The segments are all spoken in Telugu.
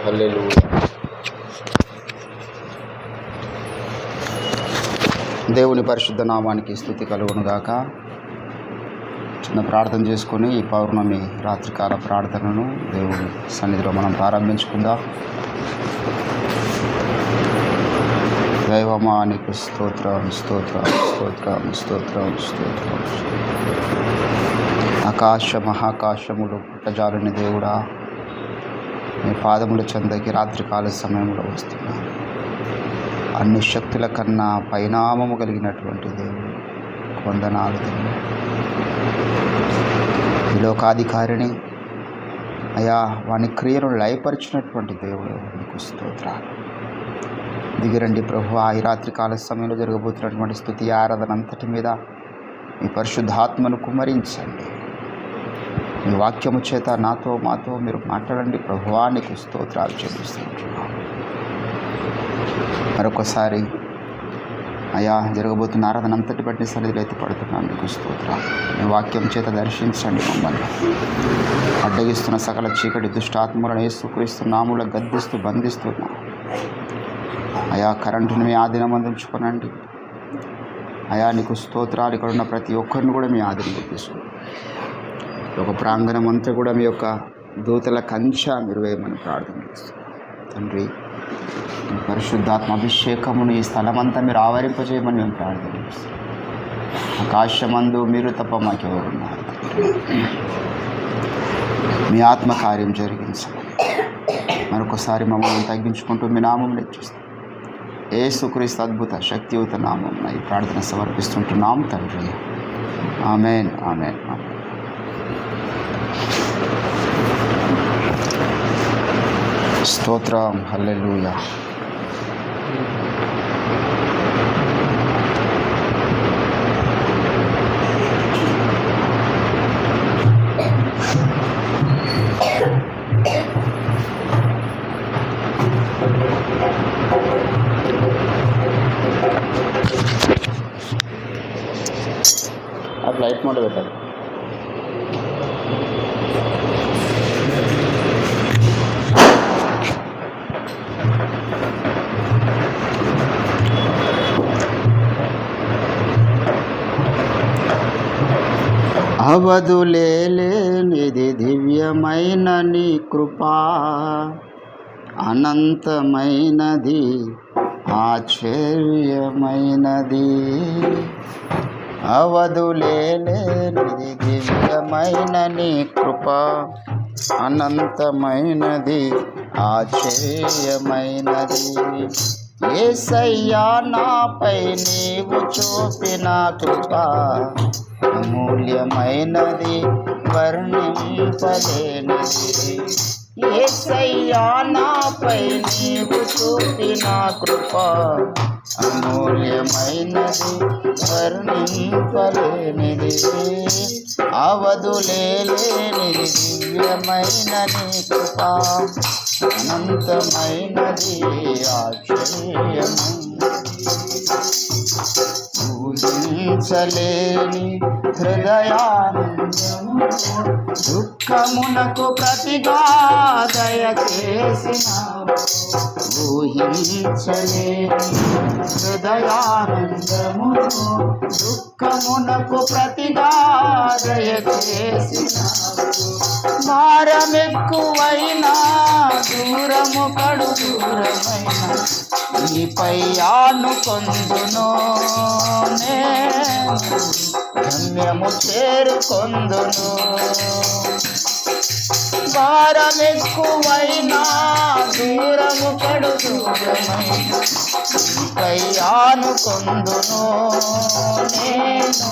హల్లెలూయా. దేవుని పరిశుద్ధ నామానికి స్తుతి కలుగునుగాక. చిన్న ప్రార్థన చేసుకొని ఈ పౌర్ణమి రాత్రికాల ప్రార్థనను దేవుని సన్నిధిలో మనం ప్రారంభించుకుందాం. దైవమా నీకు స్తోత్రం స్తోత్రం స్తోత్రం స్తోత్రం స్తోత్రం. ఆకాశ మహాకాశములు పుట్టజాలని దేవుడా, మీ పాదముల చెందకి రాత్రికాల సమయంలో వస్తున్నాను. అన్ని శక్తుల కన్నా పరిణామము కలిగినటువంటి దేవుడు, వందనాలు దేవుడు. ఈ లోకాధికారిని అయా వాని క్రియను లయపరిచినటువంటి దేవుడు నీకు స్తోత్రాలు. దిగిరండి ప్రభు. ఈ రాత్రికాల సమయంలో జరగబోతున్నటువంటి స్తుతి ఆరాధన అంతటి మీద మీ పరిశుద్ధాత్మను కుమ్మరించండి. మీ వాక్యము చేత నాతో మాతో మీరు మాట్లాడండి ప్రభువా. నీకు స్తోత్రాలు చెల్లిస్తున్నాం. మరొకసారి అయా జరగబోతున్న ఆరాధన అంతటి బట్టి సన్నిధిలో ఎత్తిపడుతున్నాను. నీకు స్తోత్రాలు. మీ వాక్యం చేత దర్శించండి మమ్మల్ని. అడ్డగిస్తున్న సకల చీకటి దుష్టాత్మలను యేసుక్రీస్తు నామములో గద్దిస్తూ బంధిస్తున్నా. అయా కరెంటును మీ ఆధీనం అందించుకోనండి. అయా నీకు స్తోత్రాలు. ఇక్కడ ఉన్న ప్రతి ఒక్కరిని కూడా మీ ఆధీనంలో తీసుకోండి. ఒక ప్రాంగణం అంతా కూడా మీ యొక్క దూతల కంచె మీరు వేయమని ప్రార్థన చేస్తున్నాం తండ్రి. మీ పరిశుద్ధాత్మ అభిషేకమును ఈ స్థలమంతా మీరు ఆవరింపజేయమని మేము ప్రార్థన చేస్తున్నాం. ఆకాశమందు మీరు తప్ప మాకెవరున్నారు. మీ ఆత్మకార్యం జరిగించమని మరొకసారి మమ్మల్ని తగ్గించుకుంటూ మీ నామం లెక్కిస్తాం. యేసుక్రీస్తు అద్భుత శక్తియుత నామం ఈ ప్రార్థన సమర్పిస్తుంటున్నాం తండ్రి. ఆమేన్ ఆమేన్ ఆమేన్. స్తోత్రం. హల్లెలూయా. అది లైట్ మోడ్ పెట్టాలి. అవధులేనిది దివ్యమైన నీ కృపా, అనంతమైనది ఆశ్చర్యమైనది. అవధులేనిది దివ్యమైన నీ కృపా, అనంతమైనది ఆశ్చర్యమైనది. యేసయ్యా నాపై నీవు చూపిన కృపా, అమూల్యమైనది వర్ణింపలేనిది. యేసయ్యా నాపై నీవు చూపిన కృపా, అమూల్యమైనది వర్ణింపలేనిది. అవధులేనిది దివ్యమైన నీ కృపా, అనంతమైనది ఆశ్చర్యమైనది. ఊహించలేని హృదయానందము, దుఃఖమునకు ప్రతిగా దయచేసినావు. ఊహించలేని హృదయానందము, దుఃఖమునకు ప్రతిగా దయచేసినావు. భారమెక్కువైనా దూరము కడు దూరమైన నీపై ఆనుకొందును. నేను గమ్యము చేరుకొందును. భారమెక్కువైనా దూరము కడు దూరమైన నీపై ఆనుకొందును. నేను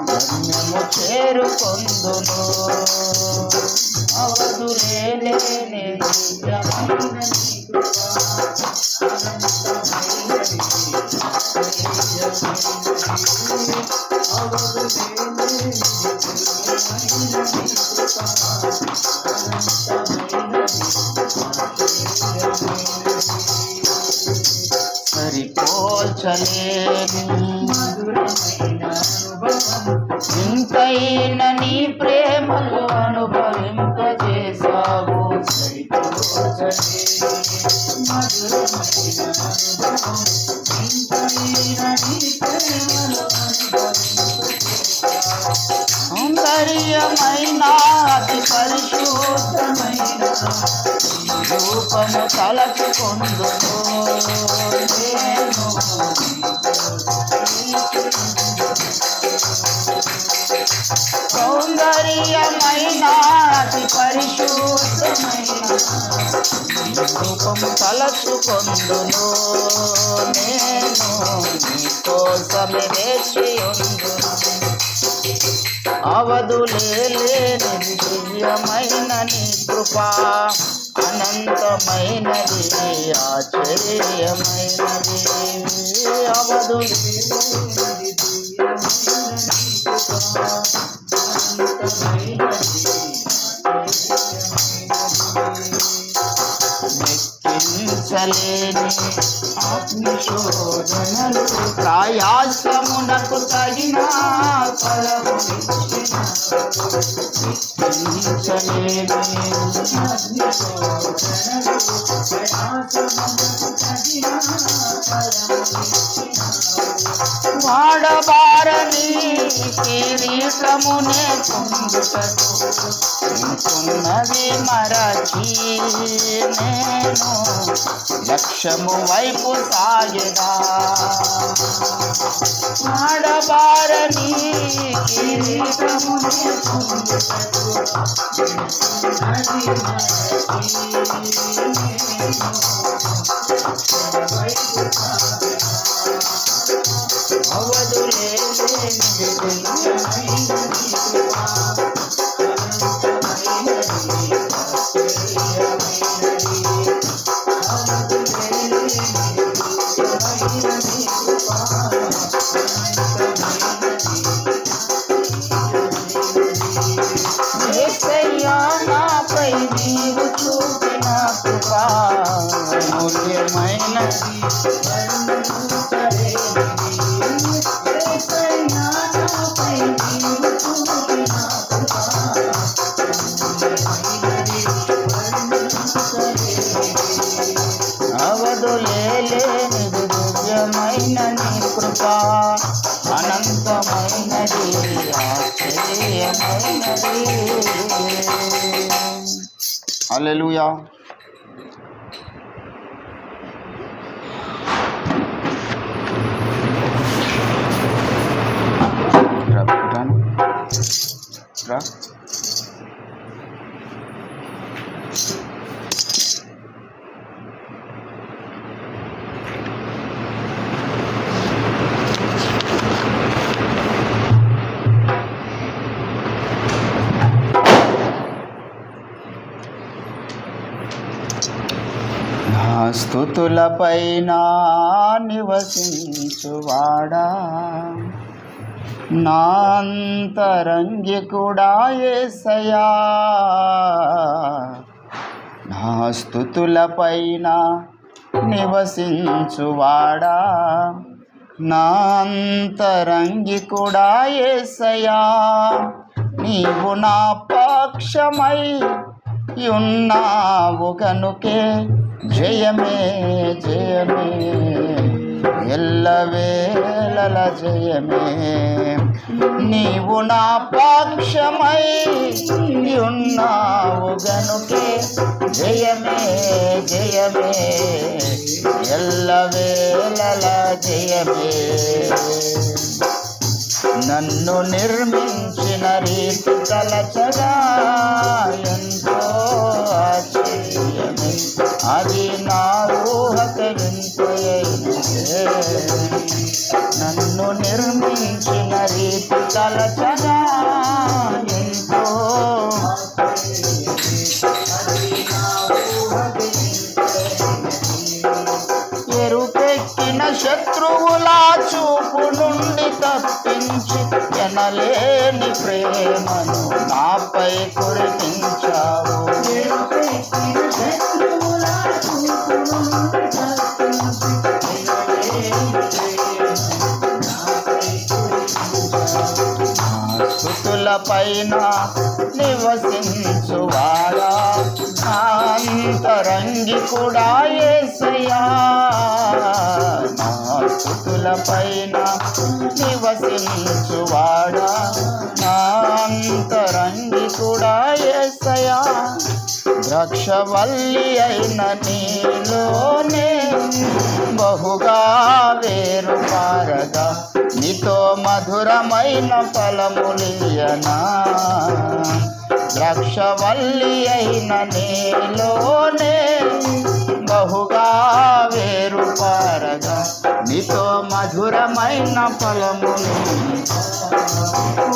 గమ్యము చేరుకొందును. అవధులేని దివ్యమైన నీ కృపా, అనంతమైనది సరిపోల్చలేని ఇంతైన నీ ప్రేమలో అనుభవింపజేసావు. సరిపోల్చలేని సౌందర్యమైన అతి పరిశుద్ధమైన రూపము తలచుకొందును నేను. సౌందర్యమైన అతి పరిశుద్ధమైన రూపము తలచుకొందును నేను. నీకోసమే వేచి ఉందును. అవధులేని దివ్యమైన నీ కృపా అనంతమైనది ఆశ్చర్యమైనది. అవధులేని దివ్యమైన నీ కృపా లెక్కించలేని ఆత్మశోధనలు ప్రయాసమునకు తగిన ఫలమునిచ్చిన. లెక్కించలేని ఆత్మశోధనలు ప్రయాసమునకు తగిన ఫలమునిచ్చిన. వాడబారని కిరీటమునే పొందుటకు ఉన్నది మరచి నేను లక్ష్యము వైపు సాగెదా. వాడబారని కిరీటమునే పొందుటకు ఉన్నది మరచి వైపు సాగెదా. నాపై నీవు చూపిన కృపా మూల్యమైనది. అవధులేని దివ్యమైన నీ కృపా అనంతమైనది ఆశ్చర్యమైనది. హల్లెలూయా. రా స్తుతులపైన నివసించువాడా నా అంతరంగికుడా యేసయ్యా. నా స్తుతులపైన నివసించువాడా నా అంతరంగికుడా యేసయ్యా. నీవు నా పక్షమై ఉన్నావు గనుకే జయమే జయమే ఎల్లవేళల జయమే. నీవు నా పక్షమై ఉన్నావు గనుకే జయమే జయమే ఎల్లవేళల జయమే. నన్ను నిర్మించిన రీతి తలచగా ఎంతో ఆశ్చర్యమే. అది నా ఊహకు వింతయైనదే. నన్ను నిర్మించిన రీతి తలచగా ఎంతో ఎరుపెక్కిన శత్రువుల చూపు నుండి తప్పించి ఎనలేని ప్రేమను నాపై కురిపించావు. స్తుతుల పైన నివసించువాడా అంతరంగి కూడా యేసయ్యా నా స్తుతుల పైన నివసించువాడా నా అంతరంగి కూడా యేసయ్యా ద్రాక్షవల్లి అయిన నీలోనే బహుగా వేరు పారగా నీతో మధురమైన ఫలములియనా ద్రాక్షవల్లి అయిన నీలోనే బహుగా వేరు పారగా నీతో మధురమైన ఫలములు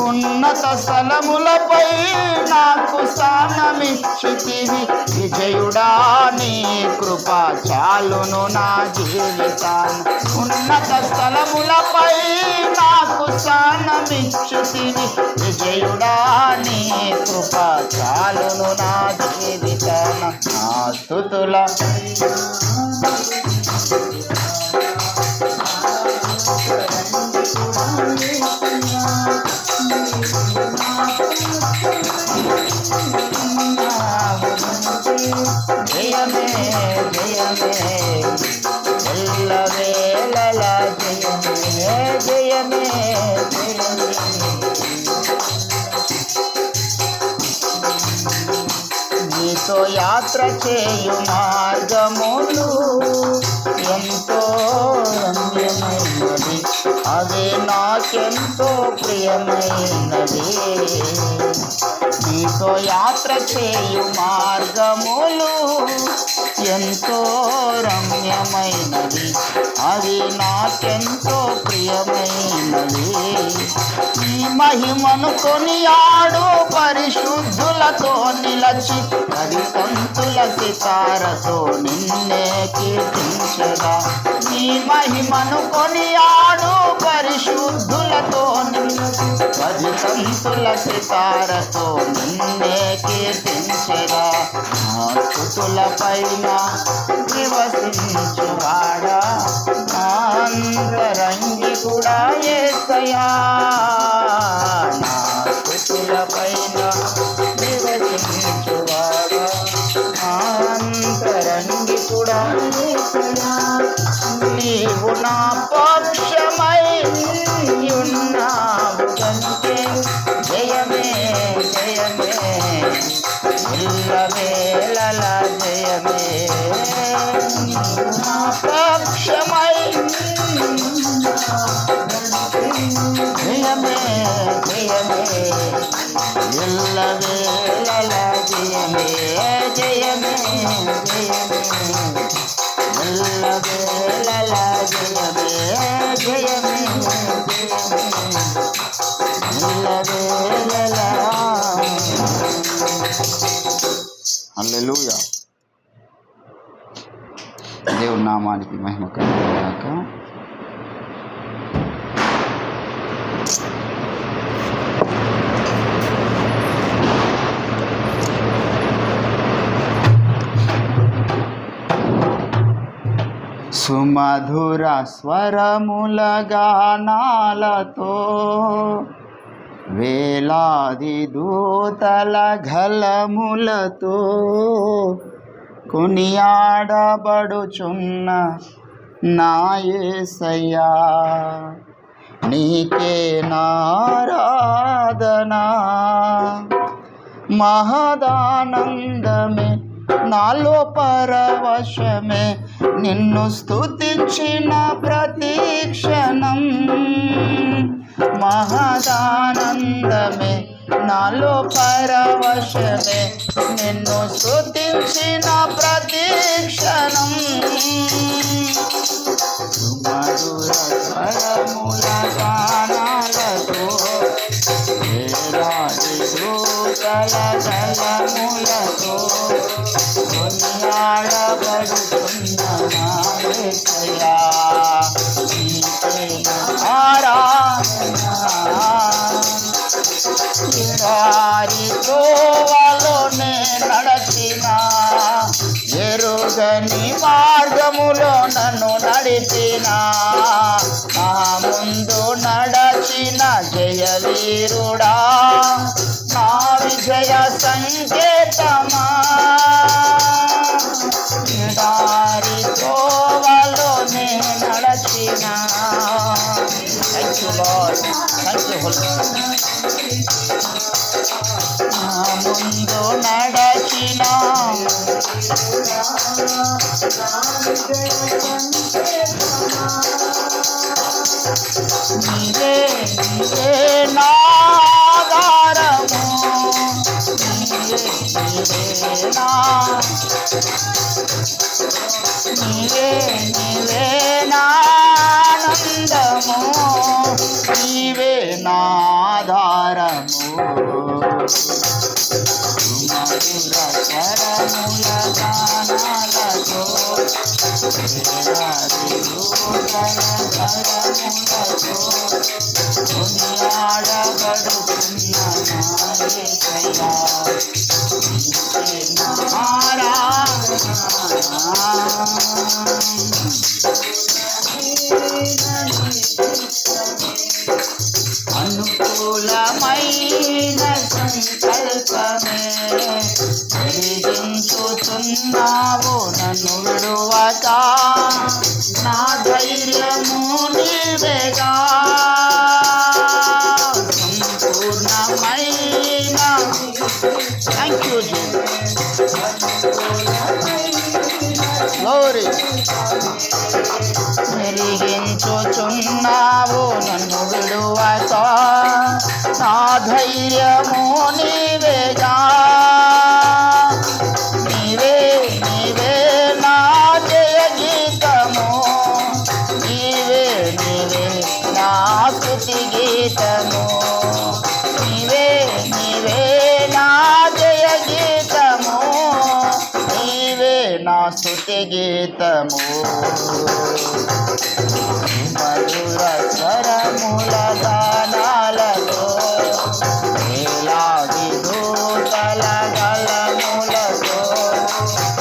ఉన్నత స్థలములపై నాకు స్థానమిచ్చితివి విజయుడా నీ కృప చాలును నా జీవితాన్ని ఉన్నత స్థలములపై నాకు స్థానమిచ్చితివి విజయుడా నీ కృప చాలును నా జీవితాన్ని నా స్తుతుల జయమే జయమే ఎల్లవేళల జయమే జయమే జయమే నీతో యాత్ర చేయు మార్గములు ఎంతో రమ్యమైనది అదే నాకెంతో ప్రియమైనది నీతో యాత్ర చేయు మార్గములు ఎంతో రమ్యమైనది అది నాకెంతో ప్రియమైనది ఈ మహిమను కొనియాడు పరిశుద్ధులతో నిలచి అది పంతుల సితారతో నిన్నే కీర్తించగా నీ మహిమను కొనియాడు పరిశుద్ధులతో నిలచి అది పంతుల సితారతో నిన్నే కీర్తించగా నా స్తుతుల పైన నివసించువాడా నా అంతరంగి కూడా యేసయ్యా నా స్తుతుల పైన నివసించువాడా నా అంతరంగి కూడా యేసయ్యా నీవు నా పక్షమై ఉన్నావు గనుకే జయమే జయమే ఎల్లవేళల జయమే నా పక్షమై జయమే జయమే ఎల్లవేళల జయమే జయమే జయమే ఎల్లవేళల జయమే జయమే ఎల్లవేళల హల్లెలూయా. దేవుని నామానికి మహిమ కలుగుగాక. సుమధుర స్వరముల గానాలతో వేలాది దూతల గళములతో కొనియాడబడుచున్న నా యేసయ్యా నీకే నారాధనా మహదానందమే నాలో పరవశమే నిన్ను స్తుతించిన ప్రతి క్షణం మహదానందమే నాలో పరవశమే నిన్ను స్తుతించిన ప్రతి క్షణం సుమధుర స్వరముల గానాలతో వేలాది దూతల గళములతో కొనియాడబడుతున్న నా యేసయ్యా నీకే ఆరాధన ఎడారి త్రోవలోనే నడచిన ఎరుగ ఎరుగని మార్గములో నన్ను నడిపిన నా ముందు నడచిన జయవీరుడా నా విజయ సంకేతమా దారి తోవలో నే నడచిన నా ముందు నడచిన నీవే నీవే నా ఆధారము నీవే నీవే నా ఆనందము నీవే నా ఆధారము మధుర స్వరముల గానాలతో కొనియాడబడుతున్న అనుకూలమైన సంకల్పమే జరిగించుతున్నావు నన్ను విడువక నా ధైర్యము నీవేగా సంపూర్ణమైన థ్యాంక్ యూ గ్లోరీ వెలిగించుచున్నావు నన్ను విడువక నా ధైర్యము నీవేగా నీవే నీవే నా జయ గీతము నీవే నీవే నా స్తుతి గీతము నీవే నీవే నా జయ గీతము నీవే నా స్తుతి గీతము మధుర స్వరముల గానాలతో వేలాది దూతల గళములతో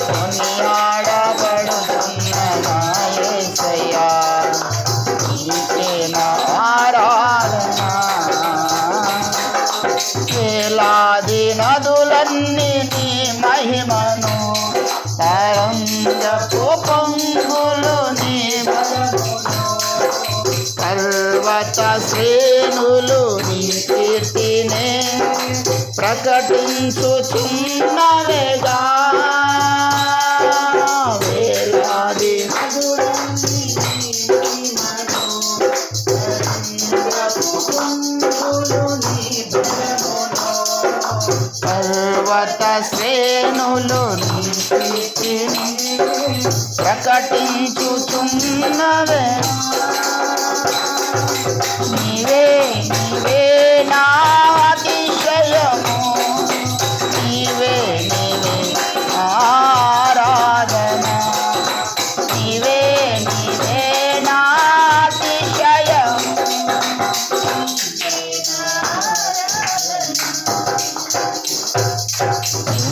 కొనియాడబడుతున్న నా యేసయ్యా నీకే నా ఆరాధన వేలాది నదులన్నీ నీ మహిమను తరంగపు పొంగులు నీ పర్వత శ్రేణులు నీ కీర్తినే ప్రకటించుచున్నవేగా వేలాది పర్వత శ్రేణులు నీ కీర్తిని ప్రకటించుచున్నవే నీవే నీవే నా అతిశయము నీవే నీవే ఆరాధన నీవే నీవే నా అతిశయము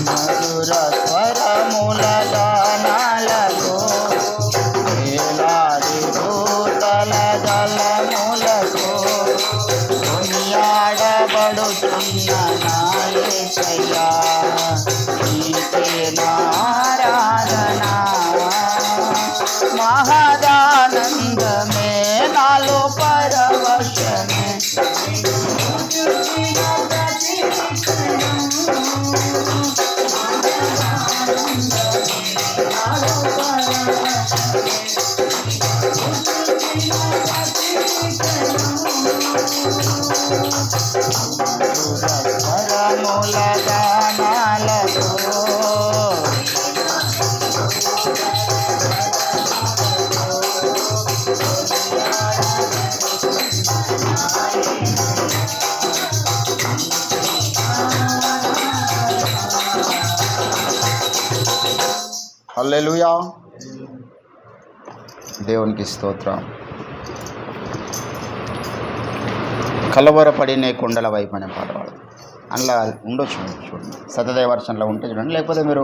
మధుర స్వరముల గానాలతో వేలాది దూతల గళములతో కొనియాడబడుతున్న నా యేసయ్యా నీకే నా ఆరాధన మహదానందమే నాలో పరవశమే స్వరముల గానాలతో హల్లెలూయా దేవునికి స్తోత్రం. కలవరపడినే కొండల వైపు అనే పాట పాడదు అందులో ఉండొచ్చు చూడండి సతదేవ వర్షన్లో ఉంటే చూడండి లేకపోతే మీరు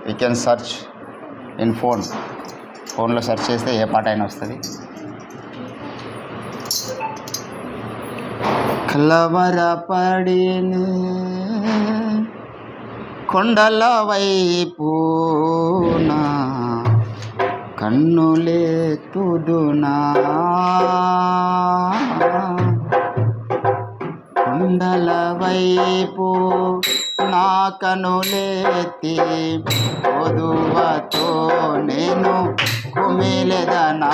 యూ కెన్ సర్చ్ ఇన్ ఫోన్లో సెర్చ్ చేస్తే ఏ పాట అయినా వస్తుంది. కలవరపడిని కొండల వైపునా కన్నులెత్తుదునా, కొండల వైపు నా కనులెత్తి పొదువతో నేను కుమిలెదనా,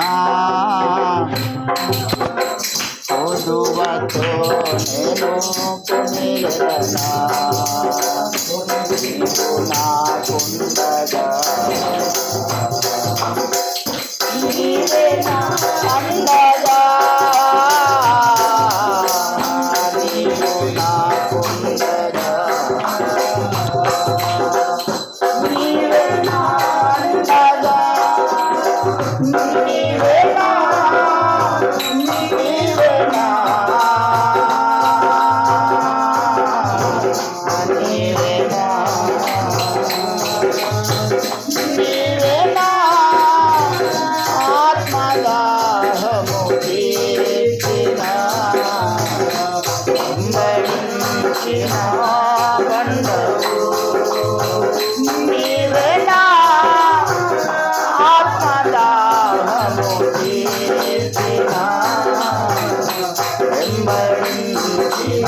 పొదువతో నేను కుమిలెదనా, నీవు నాకుండగా నీవే నా అండగా, నీవు నాకుండగా నీవే నా అండగా, నీవే నా నీవే నా నీవే నా నీవే నా ఆత్మదాహము తీర్చిన వెంబడించిన బండవు, నీవే నా ఆత్మదాహము తీర్చిన వెంబడించిన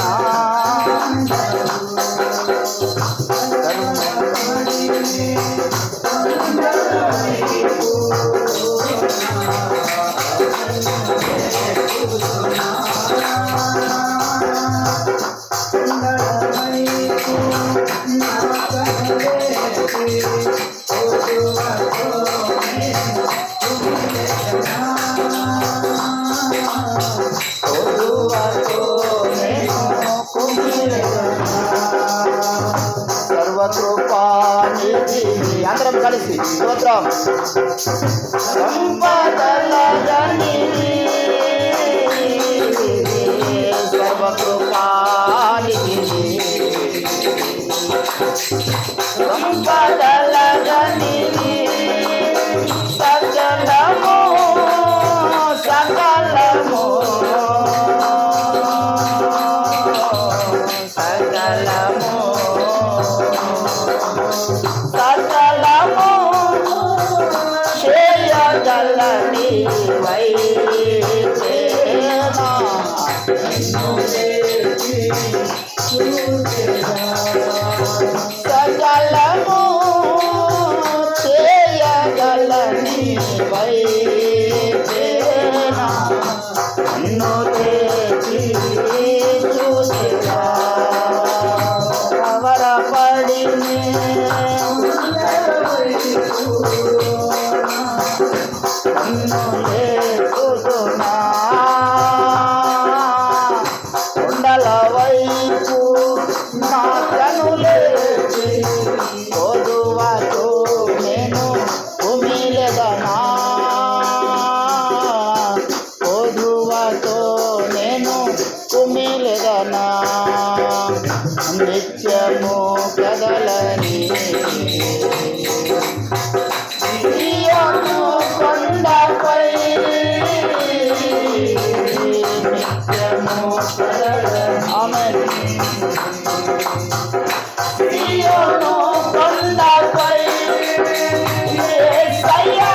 సర్వకృపానిధి అందరం కలిసి స్తోత్రం. సంపదల గనిధి సర్వకృపానిధి, సంపదల గనిధి సకలము సకలము సకలము సకలము చేయగలని వైద్యేనా, సకలము చేయగలని వైద్యేనా, నన్ను తెచ్చి చూసేదా కలవరపడిని కన్నులెత్తుదునా, కొండల వైపు నా కనులెత్తి పొదువతో నేను కుమిలెదనా, పొదువతో నేను కుమిలెదనా, నిత్యము కదలని కొండపై నిత్యము కదలని ఆమేన్. సియోను కొండపై యేసయ్యా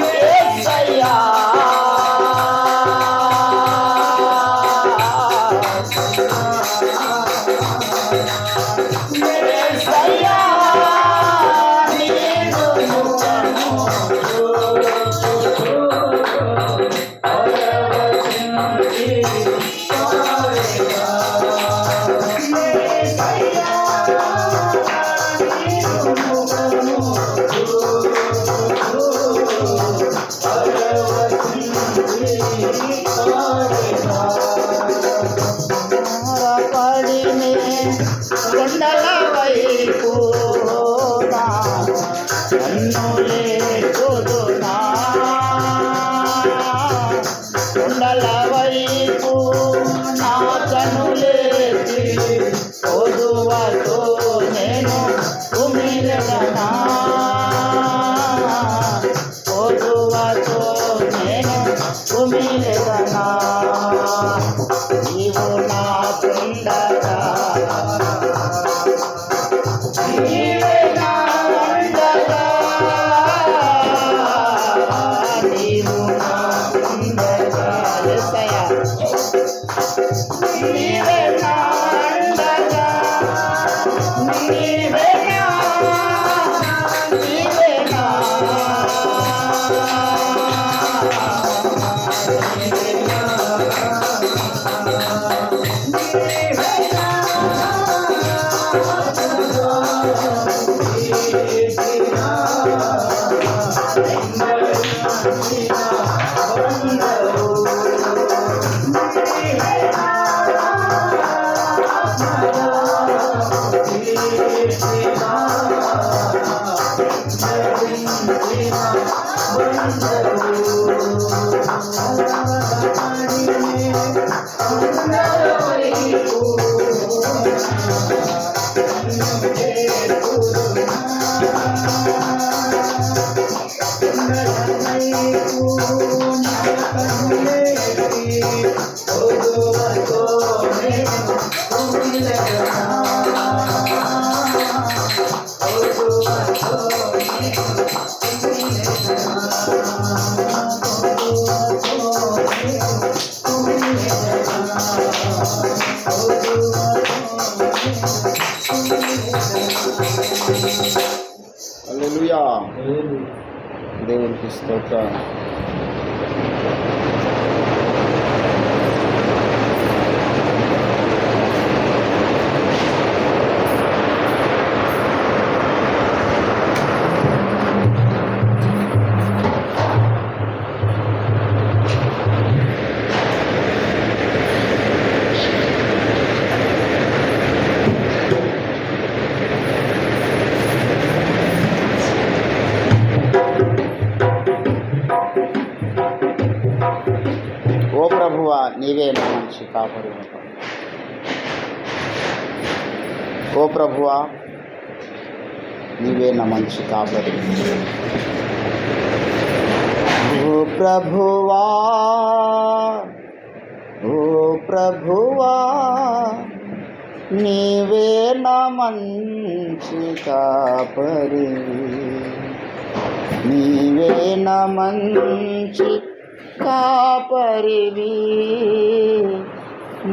యేసయ్యా యేసయ్యా నీవు పడినే కొండల వైపు కన్నులెత్తుదునా, కొండల వైపు నా కన్నులెత్తి పొదువతో నేను కుమిలెదనా, హల్లెలూయా. దేవునికి స్తోత్రం. ఓ ప్రభువా, నీవే నా మంచి కాపరి. ఓ ప్రభువా, నీవే నా మంచి కాపరి. ఓ ప్రభువా, ఓ ప్రభువా, నీవే నా మంచి కాపరి. నీవే నా మంచి కాపరివి,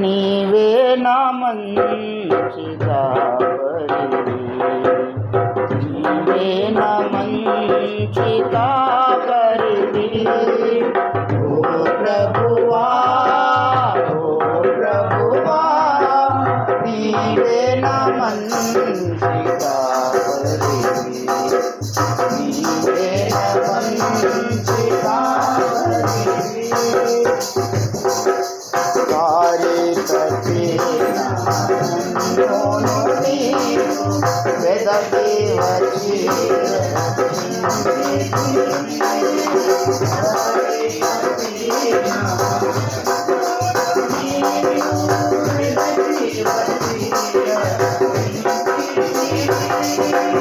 నీవే నా మంచి కాపరివి, నీవే నా మంచి కాపరివి. ఓ ప్రభువా, ఓ ప్రభువా, నీవే నా మంచి కాపరివి, నీవే నా మంచి వెదకి వచ్చి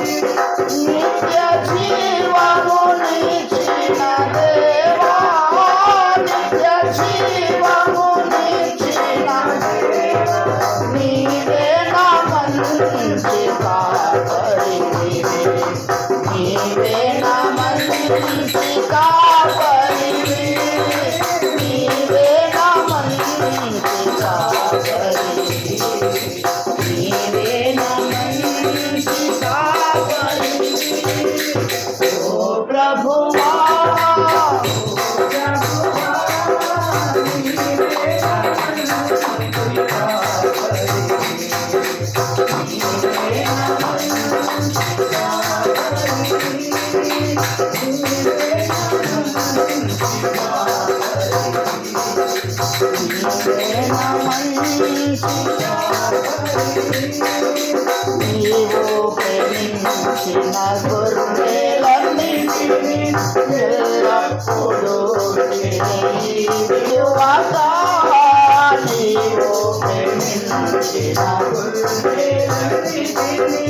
నిత్య జీవము నిచ్చిన దేవా, నిత్య జీవము నిచ్చిన దేవా, నీవే నా మంచి కాపరివి, నీవే నా మంచి కాపరివి, నీవే నా మంచి కాపరివి, నీవే నా మంచి కాపరివి. ఓ ప్రభువా, నీవు ప్రేమించిన గొర్రెలన్నిటిని ఎల్లప్పుడూ విడువక, నీవు ప్రేమించిన గొర్రెలన్నిటిని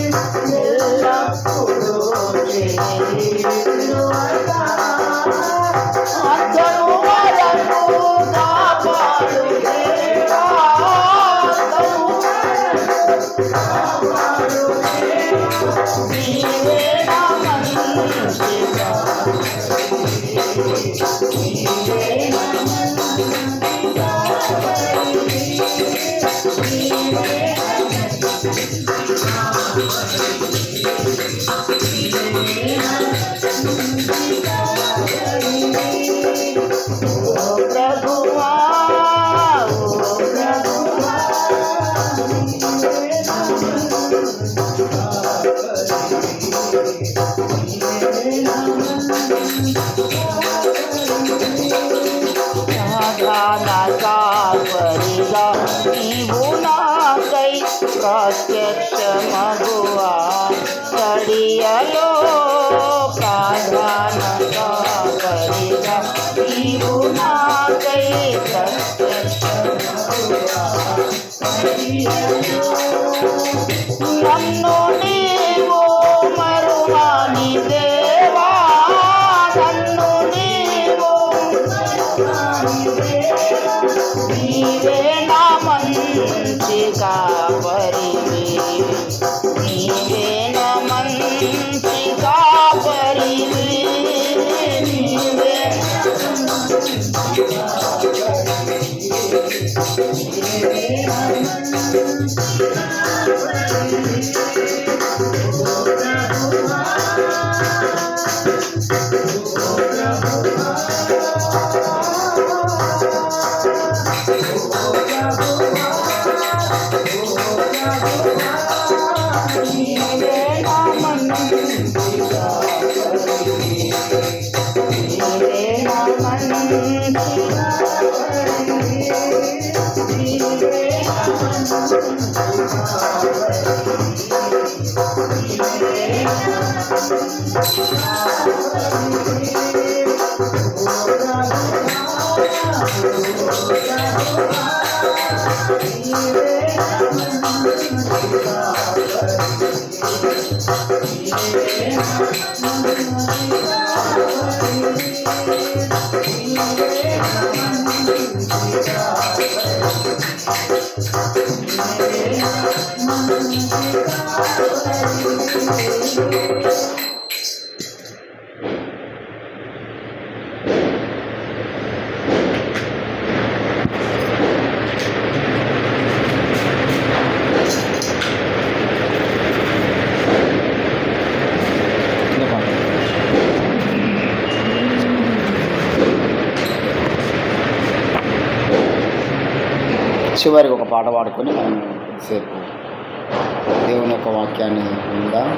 ఎల్లప్పుడూ విడువక, అందరూ వరకు కాపాడు దేవా, నీవే నా మంచి కాపరి, నీవే నా మంచి కాపరి, నీవే నా మంచి కాపరి. ఓ ప్రభువా, ఓ ప్రభువా, కాపరిగా నీవు నాకై ప్రత్యక్షమగువా, కడియలో ప్రాణ నీవు నాకై నన్ను నీవు మరువాని దేవా, నన్ను నీవు నీవే నా మంచి కాపరివి, నీవే నా మంచి కాపరివి, నీవే చివరికి ఒక పాట పాడుకొని మనం సేపు దేవుని యొక్క వాక్యాన్ని విందాం.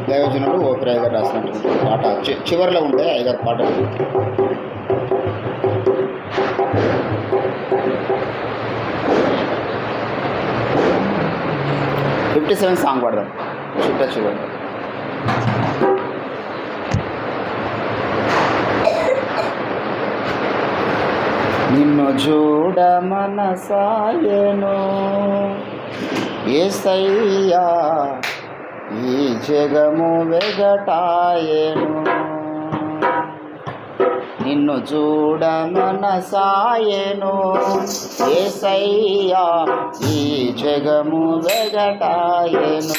దైవజనుడు ఓపిరి అయ్యగారు రాసినటువంటి పాట చివరిలో ఉండే అయ్యగారు పాట 57 సాంగ్ పాడదాం. చివరి నిన్ను చూడ మనసాయెను యేసయ్యా, ఈ జగము వెగటాయెను. నిన్ను చూడ మనసాయెను యేసయ్యా, ఈ జగము వెగటాయెను.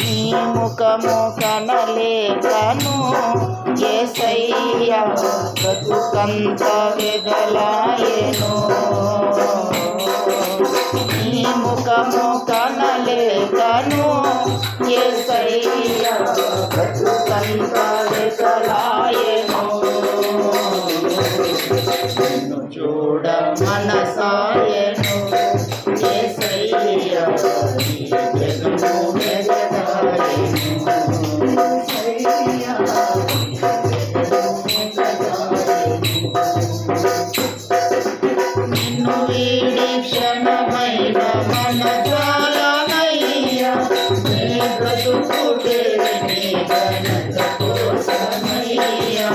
నీ ముఖము కనలేకను యేసయ్యా, బ్రతుకంత వెగలాయెను. నీ ముఖము కనలేకను యేసయ్యా, బ్రతుకంత వెగలాయెను. నిన్ను చూడ మనసాయెను యేసయ్యా, ఈ జగము వెగటాయెను. నిన్ను వీడి క్షణమైన మనసాలనయ్యా, నీ బ్రతుకుటే నీ ఘనత కోసమయ్యా.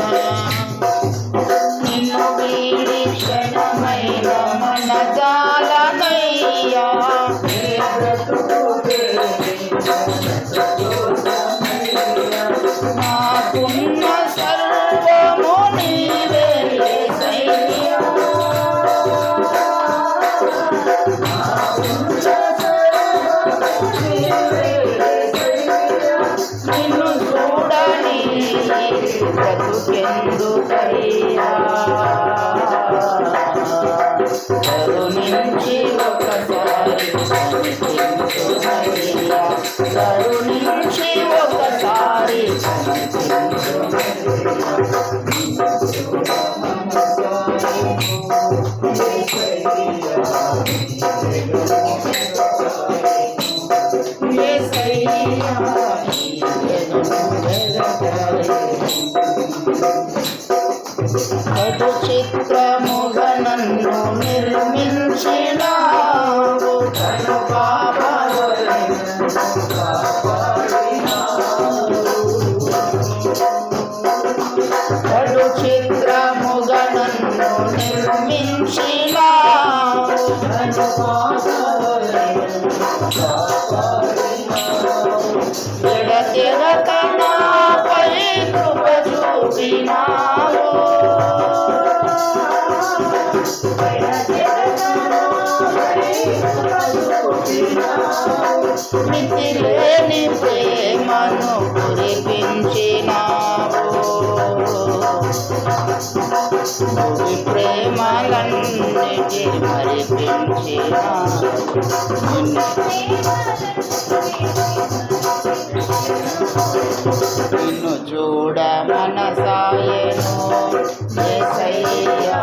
నిన్ను వీడి క్షణమైన మనసాలనయ్యా, నీ బ్రతుకుటే నీ ఘనత కోసమయ్యా. నాకున్న సర్వము నీవే యేసయ్యా, నిన్ను చూడని బ్రతుకెందుకయ్యా, కరుణించి ఒకసారి కనిపించుమయ్యా, కరుణించి ఒకసారి యేసయ్యా, కడు చిత్రముగా నన్ను నిర్మించినావు, కను కడు చిత్రముగా నన్ను నిర్మించినావు, ఎడతెగక నాపై కృప చూపినావు, మితిలేని ప్రేమను కురిపించినావు, భూమి ప్రేమలన్నిటి మరిపించినావు, నిన్ను చూడ మనసాయను యేసయ్యా,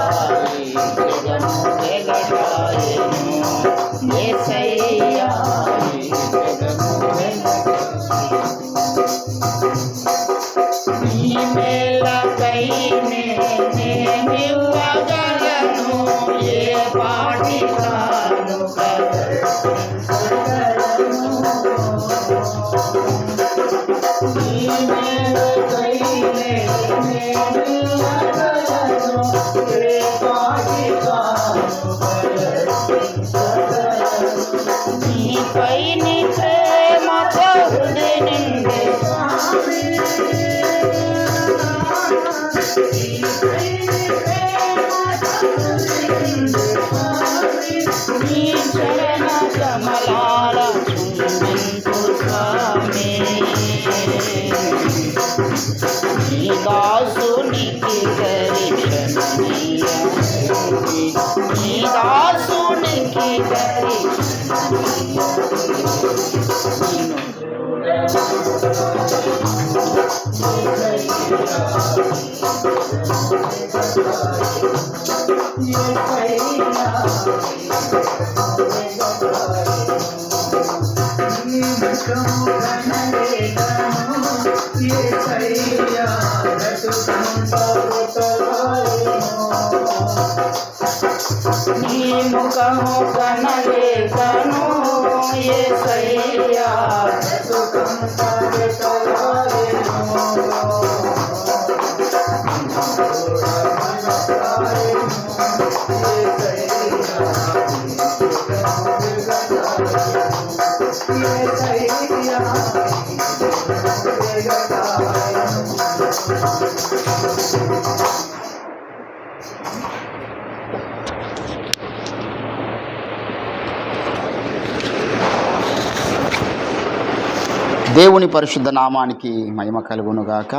ఈ జగము వెగటాయను యేసయ్యా, ఈ జగము నీ మేలకై నేనివ్వగలను ఏ పాటి నీపై నీ ప్రేమతో హృదయ నిండే నీ చరణ కమలాల చుంబించు స్వామి, నీ దాసునికి దర్శనమియ్యండి, నీ దాసునికి నీ ముఖము కనలేకను యేసయ్యా, దేవుని పరిశుద్ధ నామానికి మహిమ కలుగునుగాక.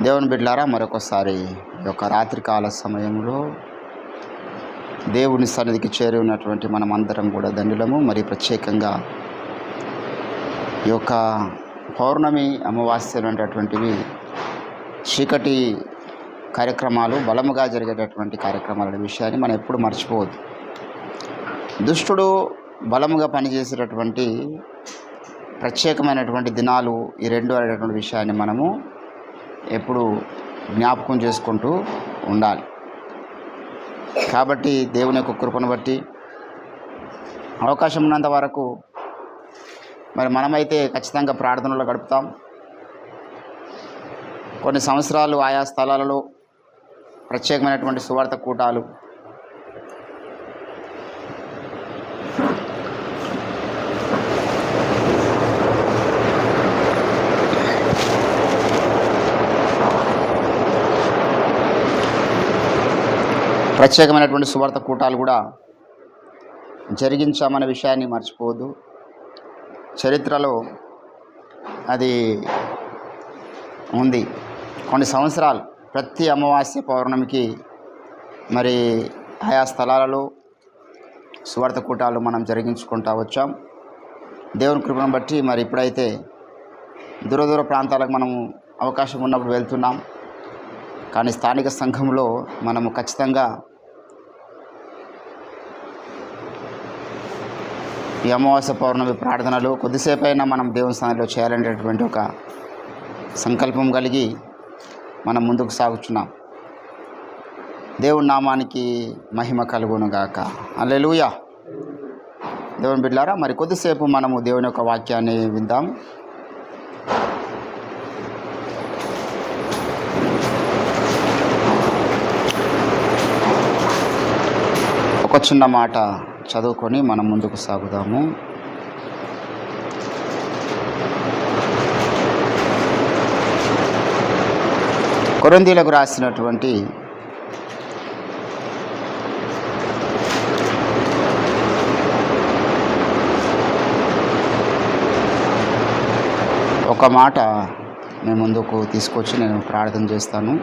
దేవుని బిడ్డలారా, మరొకసారి ఈ యొక్క రాత్రికాల సమయంలో దేవుని సన్నిధికి చేరి ఉన్నటువంటి మనమందరం కూడా దండులము. మరి ప్రత్యేకంగా ఈ యొక్క పౌర్ణమి అమావాస్యలు అనేటటువంటివి చీకటి కార్యక్రమాలు, బలముగా జరిగేటటువంటి కార్యక్రమాల విషయాన్ని మనం ఎప్పుడు మర్చిపోవద్దు. దుష్టుడు బలముగా పనిచేసేటటువంటి ప్రత్యేకమైనటువంటి దినాలు ఈ రెండు అనేటటువంటి విషయాన్ని మనము ఎప్పుడు జ్ఞాపకం చేసుకుంటూ ఉండాలి. కాబట్టి దేవుని యొక్క కృపను బట్టి అవకాశం ఉన్నంత వరకు మరి మనమైతే ఖచ్చితంగా ప్రార్థనలో గడుపుతాం. కొన్ని సంవత్సరాలు ఆయా స్థలాలలో ప్రత్యేకమైనటువంటి సువార్త కూటాలు, ప్రత్యేకమైనటువంటి సువార్త కూటాలు కూడా జరిగించామనే విషయాన్ని మర్చిపోవద్దు. చరిత్రలో అది ఉంది. కొన్ని సంవత్సరాలు ప్రతి అమావాస్య పౌర్ణమికి మరి ఆయా స్థలాలలో సువార్త కూటాలు మనం జరిగించుకుంటూ వచ్చాం. దేవుని కృపను బట్టి మరి ఇప్పుడైతే దూర ప్రాంతాలకు మనము అవకాశం ఉన్నప్పుడు వెళ్తున్నాం. కానీ స్థానిక సంఘంలో మనము ఖచ్చితంగా ఈ అమావాస్య పౌర్ణమి ప్రార్థనలు కొద్దిసేపు అయినా మనం దేవుని స్థానంలో చేయాలనేటటువంటి ఒక సంకల్పం కలిగి మనం ముందుకు సాగుచున్నాం. దేవుని నామానికి మహిమ కలుగునుగాక. హల్లెలూయా. దేవుని బిడ్డలారా, మరి కొద్దిసేపు మనము దేవుని యొక్క వాక్యాన్ని విందాం. ఒక చిన్న మాట చదువుకొని మనం ముందుకు సాగుదాము. కొరింథీయులకు రాసినటువంటి ఒక మాట నేను ముందుకు తీసుకొచ్చి నేను ప్రార్థన చేస్తాను.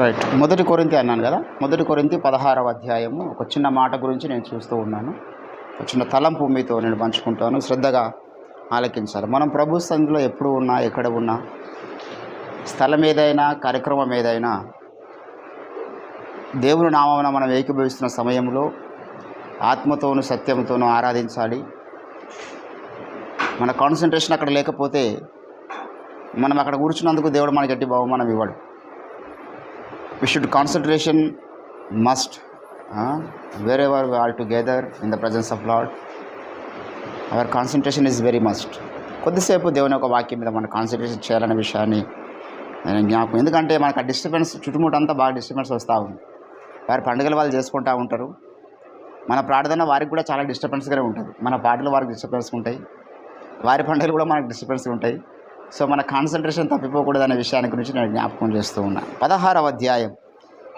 రైట్. 1 కొరింథీ అన్నాను కదా. 1 కొరింథీ 16వ అధ్యాయము. ఒక చిన్న మాట గురించి నేను చూస్తూ ఉన్నాను. ఒక చిన్న తలంపు మీతో నేను పంచుకుంటాను. శ్రద్ధగా ఆలకించాలి. మనం ప్రభు సన్నిధిలో ఎప్పుడు ఉన్నా, ఎక్కడ ఉన్నా, స్థలం ఏదైనా, కార్యక్రమం ఏదైనా, దేవుని నామమున మనం ఏకీభవిస్తున్న సమయంలో ఆత్మతోనూ సత్యంతోనూ ఆరాధించాలి. మన కాన్సన్ట్రేషన్ అక్కడ లేకపోతే మనం అక్కడ కూర్చున్నందుకు దేవుడు మనకి ఎట్టి బహుమానం ఇవ్వడు. We should concentration must wherever we are together in the presence of Lord. Our concentration is very must. కొద్దిసేపు దేవుని యొక్క వాక్యం మీద మనం కాన్సన్ట్రేషన్ చేయాలనే విషయాన్ని నేను జ్ఞాపకం. ఎందుకంటే మనకు ఆ డిస్టర్బెన్స్ చుట్టుముట్టంతా బాగా డిస్టర్బెన్స్ వస్తూ ఉంది. వారి పండుగలు వాళ్ళు చేసుకుంటూ ఉంటారు. మన ప్రార్థన వారికి కూడా చాలా డిస్టర్బెన్స్గానే ఉంటుంది. మన పాటలు వారికి డిస్టర్బెన్స్ ఉంటాయి, వారి పండుగలు కూడా మనకు డిస్టర్బెన్స్ ఉంటాయి. సో మన కాన్సన్ట్రేషన్ తప్పిపోకూడదు అనే విషయాన్ని గురించి నేను జ్ఞాపకం చేస్తూ ఉన్నాను. 16వ అధ్యాయం,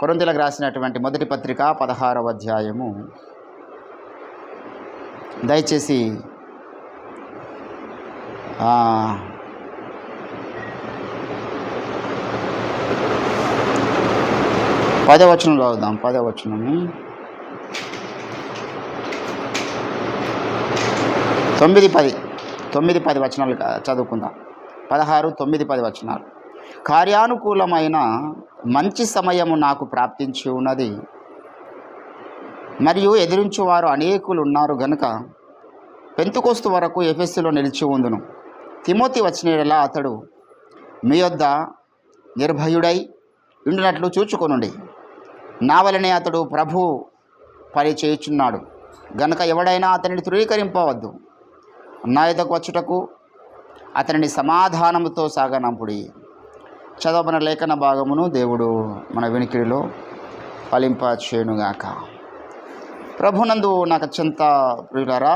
కొరింథీయులకు రాసినటువంటి మొదటి పత్రిక 16వ అధ్యాయము. దయచేసి 10వ వచనం చదువుదాం. 10వ వచనము 9-10 వచనాలు చదువుకుందాం. 16, 9, 10 వచనాలు. కార్యానుకూలమైన మంచి సమయము నాకు ప్రాప్తించి ఉన్నది, మరియు ఎదిరించువారు అనేకులు ఉన్నారు గనుక పెంతుకొస్తు వరకు ఎఫెసులో నిలిచి ఉందును. తిమోతి వచ్చినలా అతడు మీ యొద్ద నిర్భయుడై ఉండినట్లు చూచుకొనుండి. నా వలనే అతడు ప్రభు పని చేయుచున్నాడు గనుక ఎవడైనా అతనిని ధృవీకరింపవద్దు. నా యొద్దకు వచ్చుటకు అతనిని సమాధానముతో సాగనంపుడి. చదవబడిన లేఖన భాగమును దేవుడు మన వినికిడిలో ఫలింప చేయునుగాక. ప్రభునందు నాకు అత్యంత ప్రియులారా,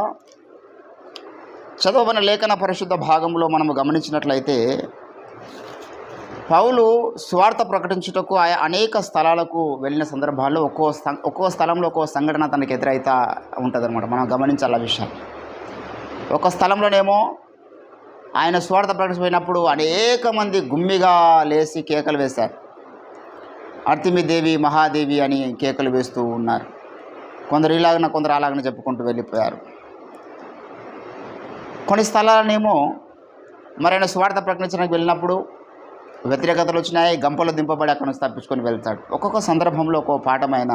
చదవబడిన లేఖన పరిశుద్ధ భాగంలో మనము గమనించినట్లయితే పౌలు స్వార్థ ప్రకటించుటకు అనేక స్థలాలకు వెళ్ళిన సందర్భాల్లో ఒక్కో స్థలంలో ఒక్కో సంఘటన తనకు ఎదురైతే ఉంటుందన్నమాట. మనం గమనించాలి ఆ విషయం. ఒక స్థలంలోనేమో ఆయన స్వార్థ ప్రకటించిపోయినప్పుడు అనేక మంది గుమ్మిగా లేచి కేకలు వేశారు. అర్తిమిదేవి మహాదేవి అని కేకలు వేస్తూ ఉన్నారు. కొందరు ఇలాగన కొందరు అలాగన చెప్పుకుంటూ వెళ్ళిపోయారు. కొన్ని స్థలాలనేమో మరైనా స్వార్థ ప్రకటించడానికి వెళ్ళినప్పుడు వ్యతిరేకతలు వచ్చినాయి, గంపలో దింపబడి అక్కడ నుంచి తప్పించుకొని వెళ్తాడు. ఒక్కొక్క సందర్భంలో ఒక్కొక్క పాఠమైన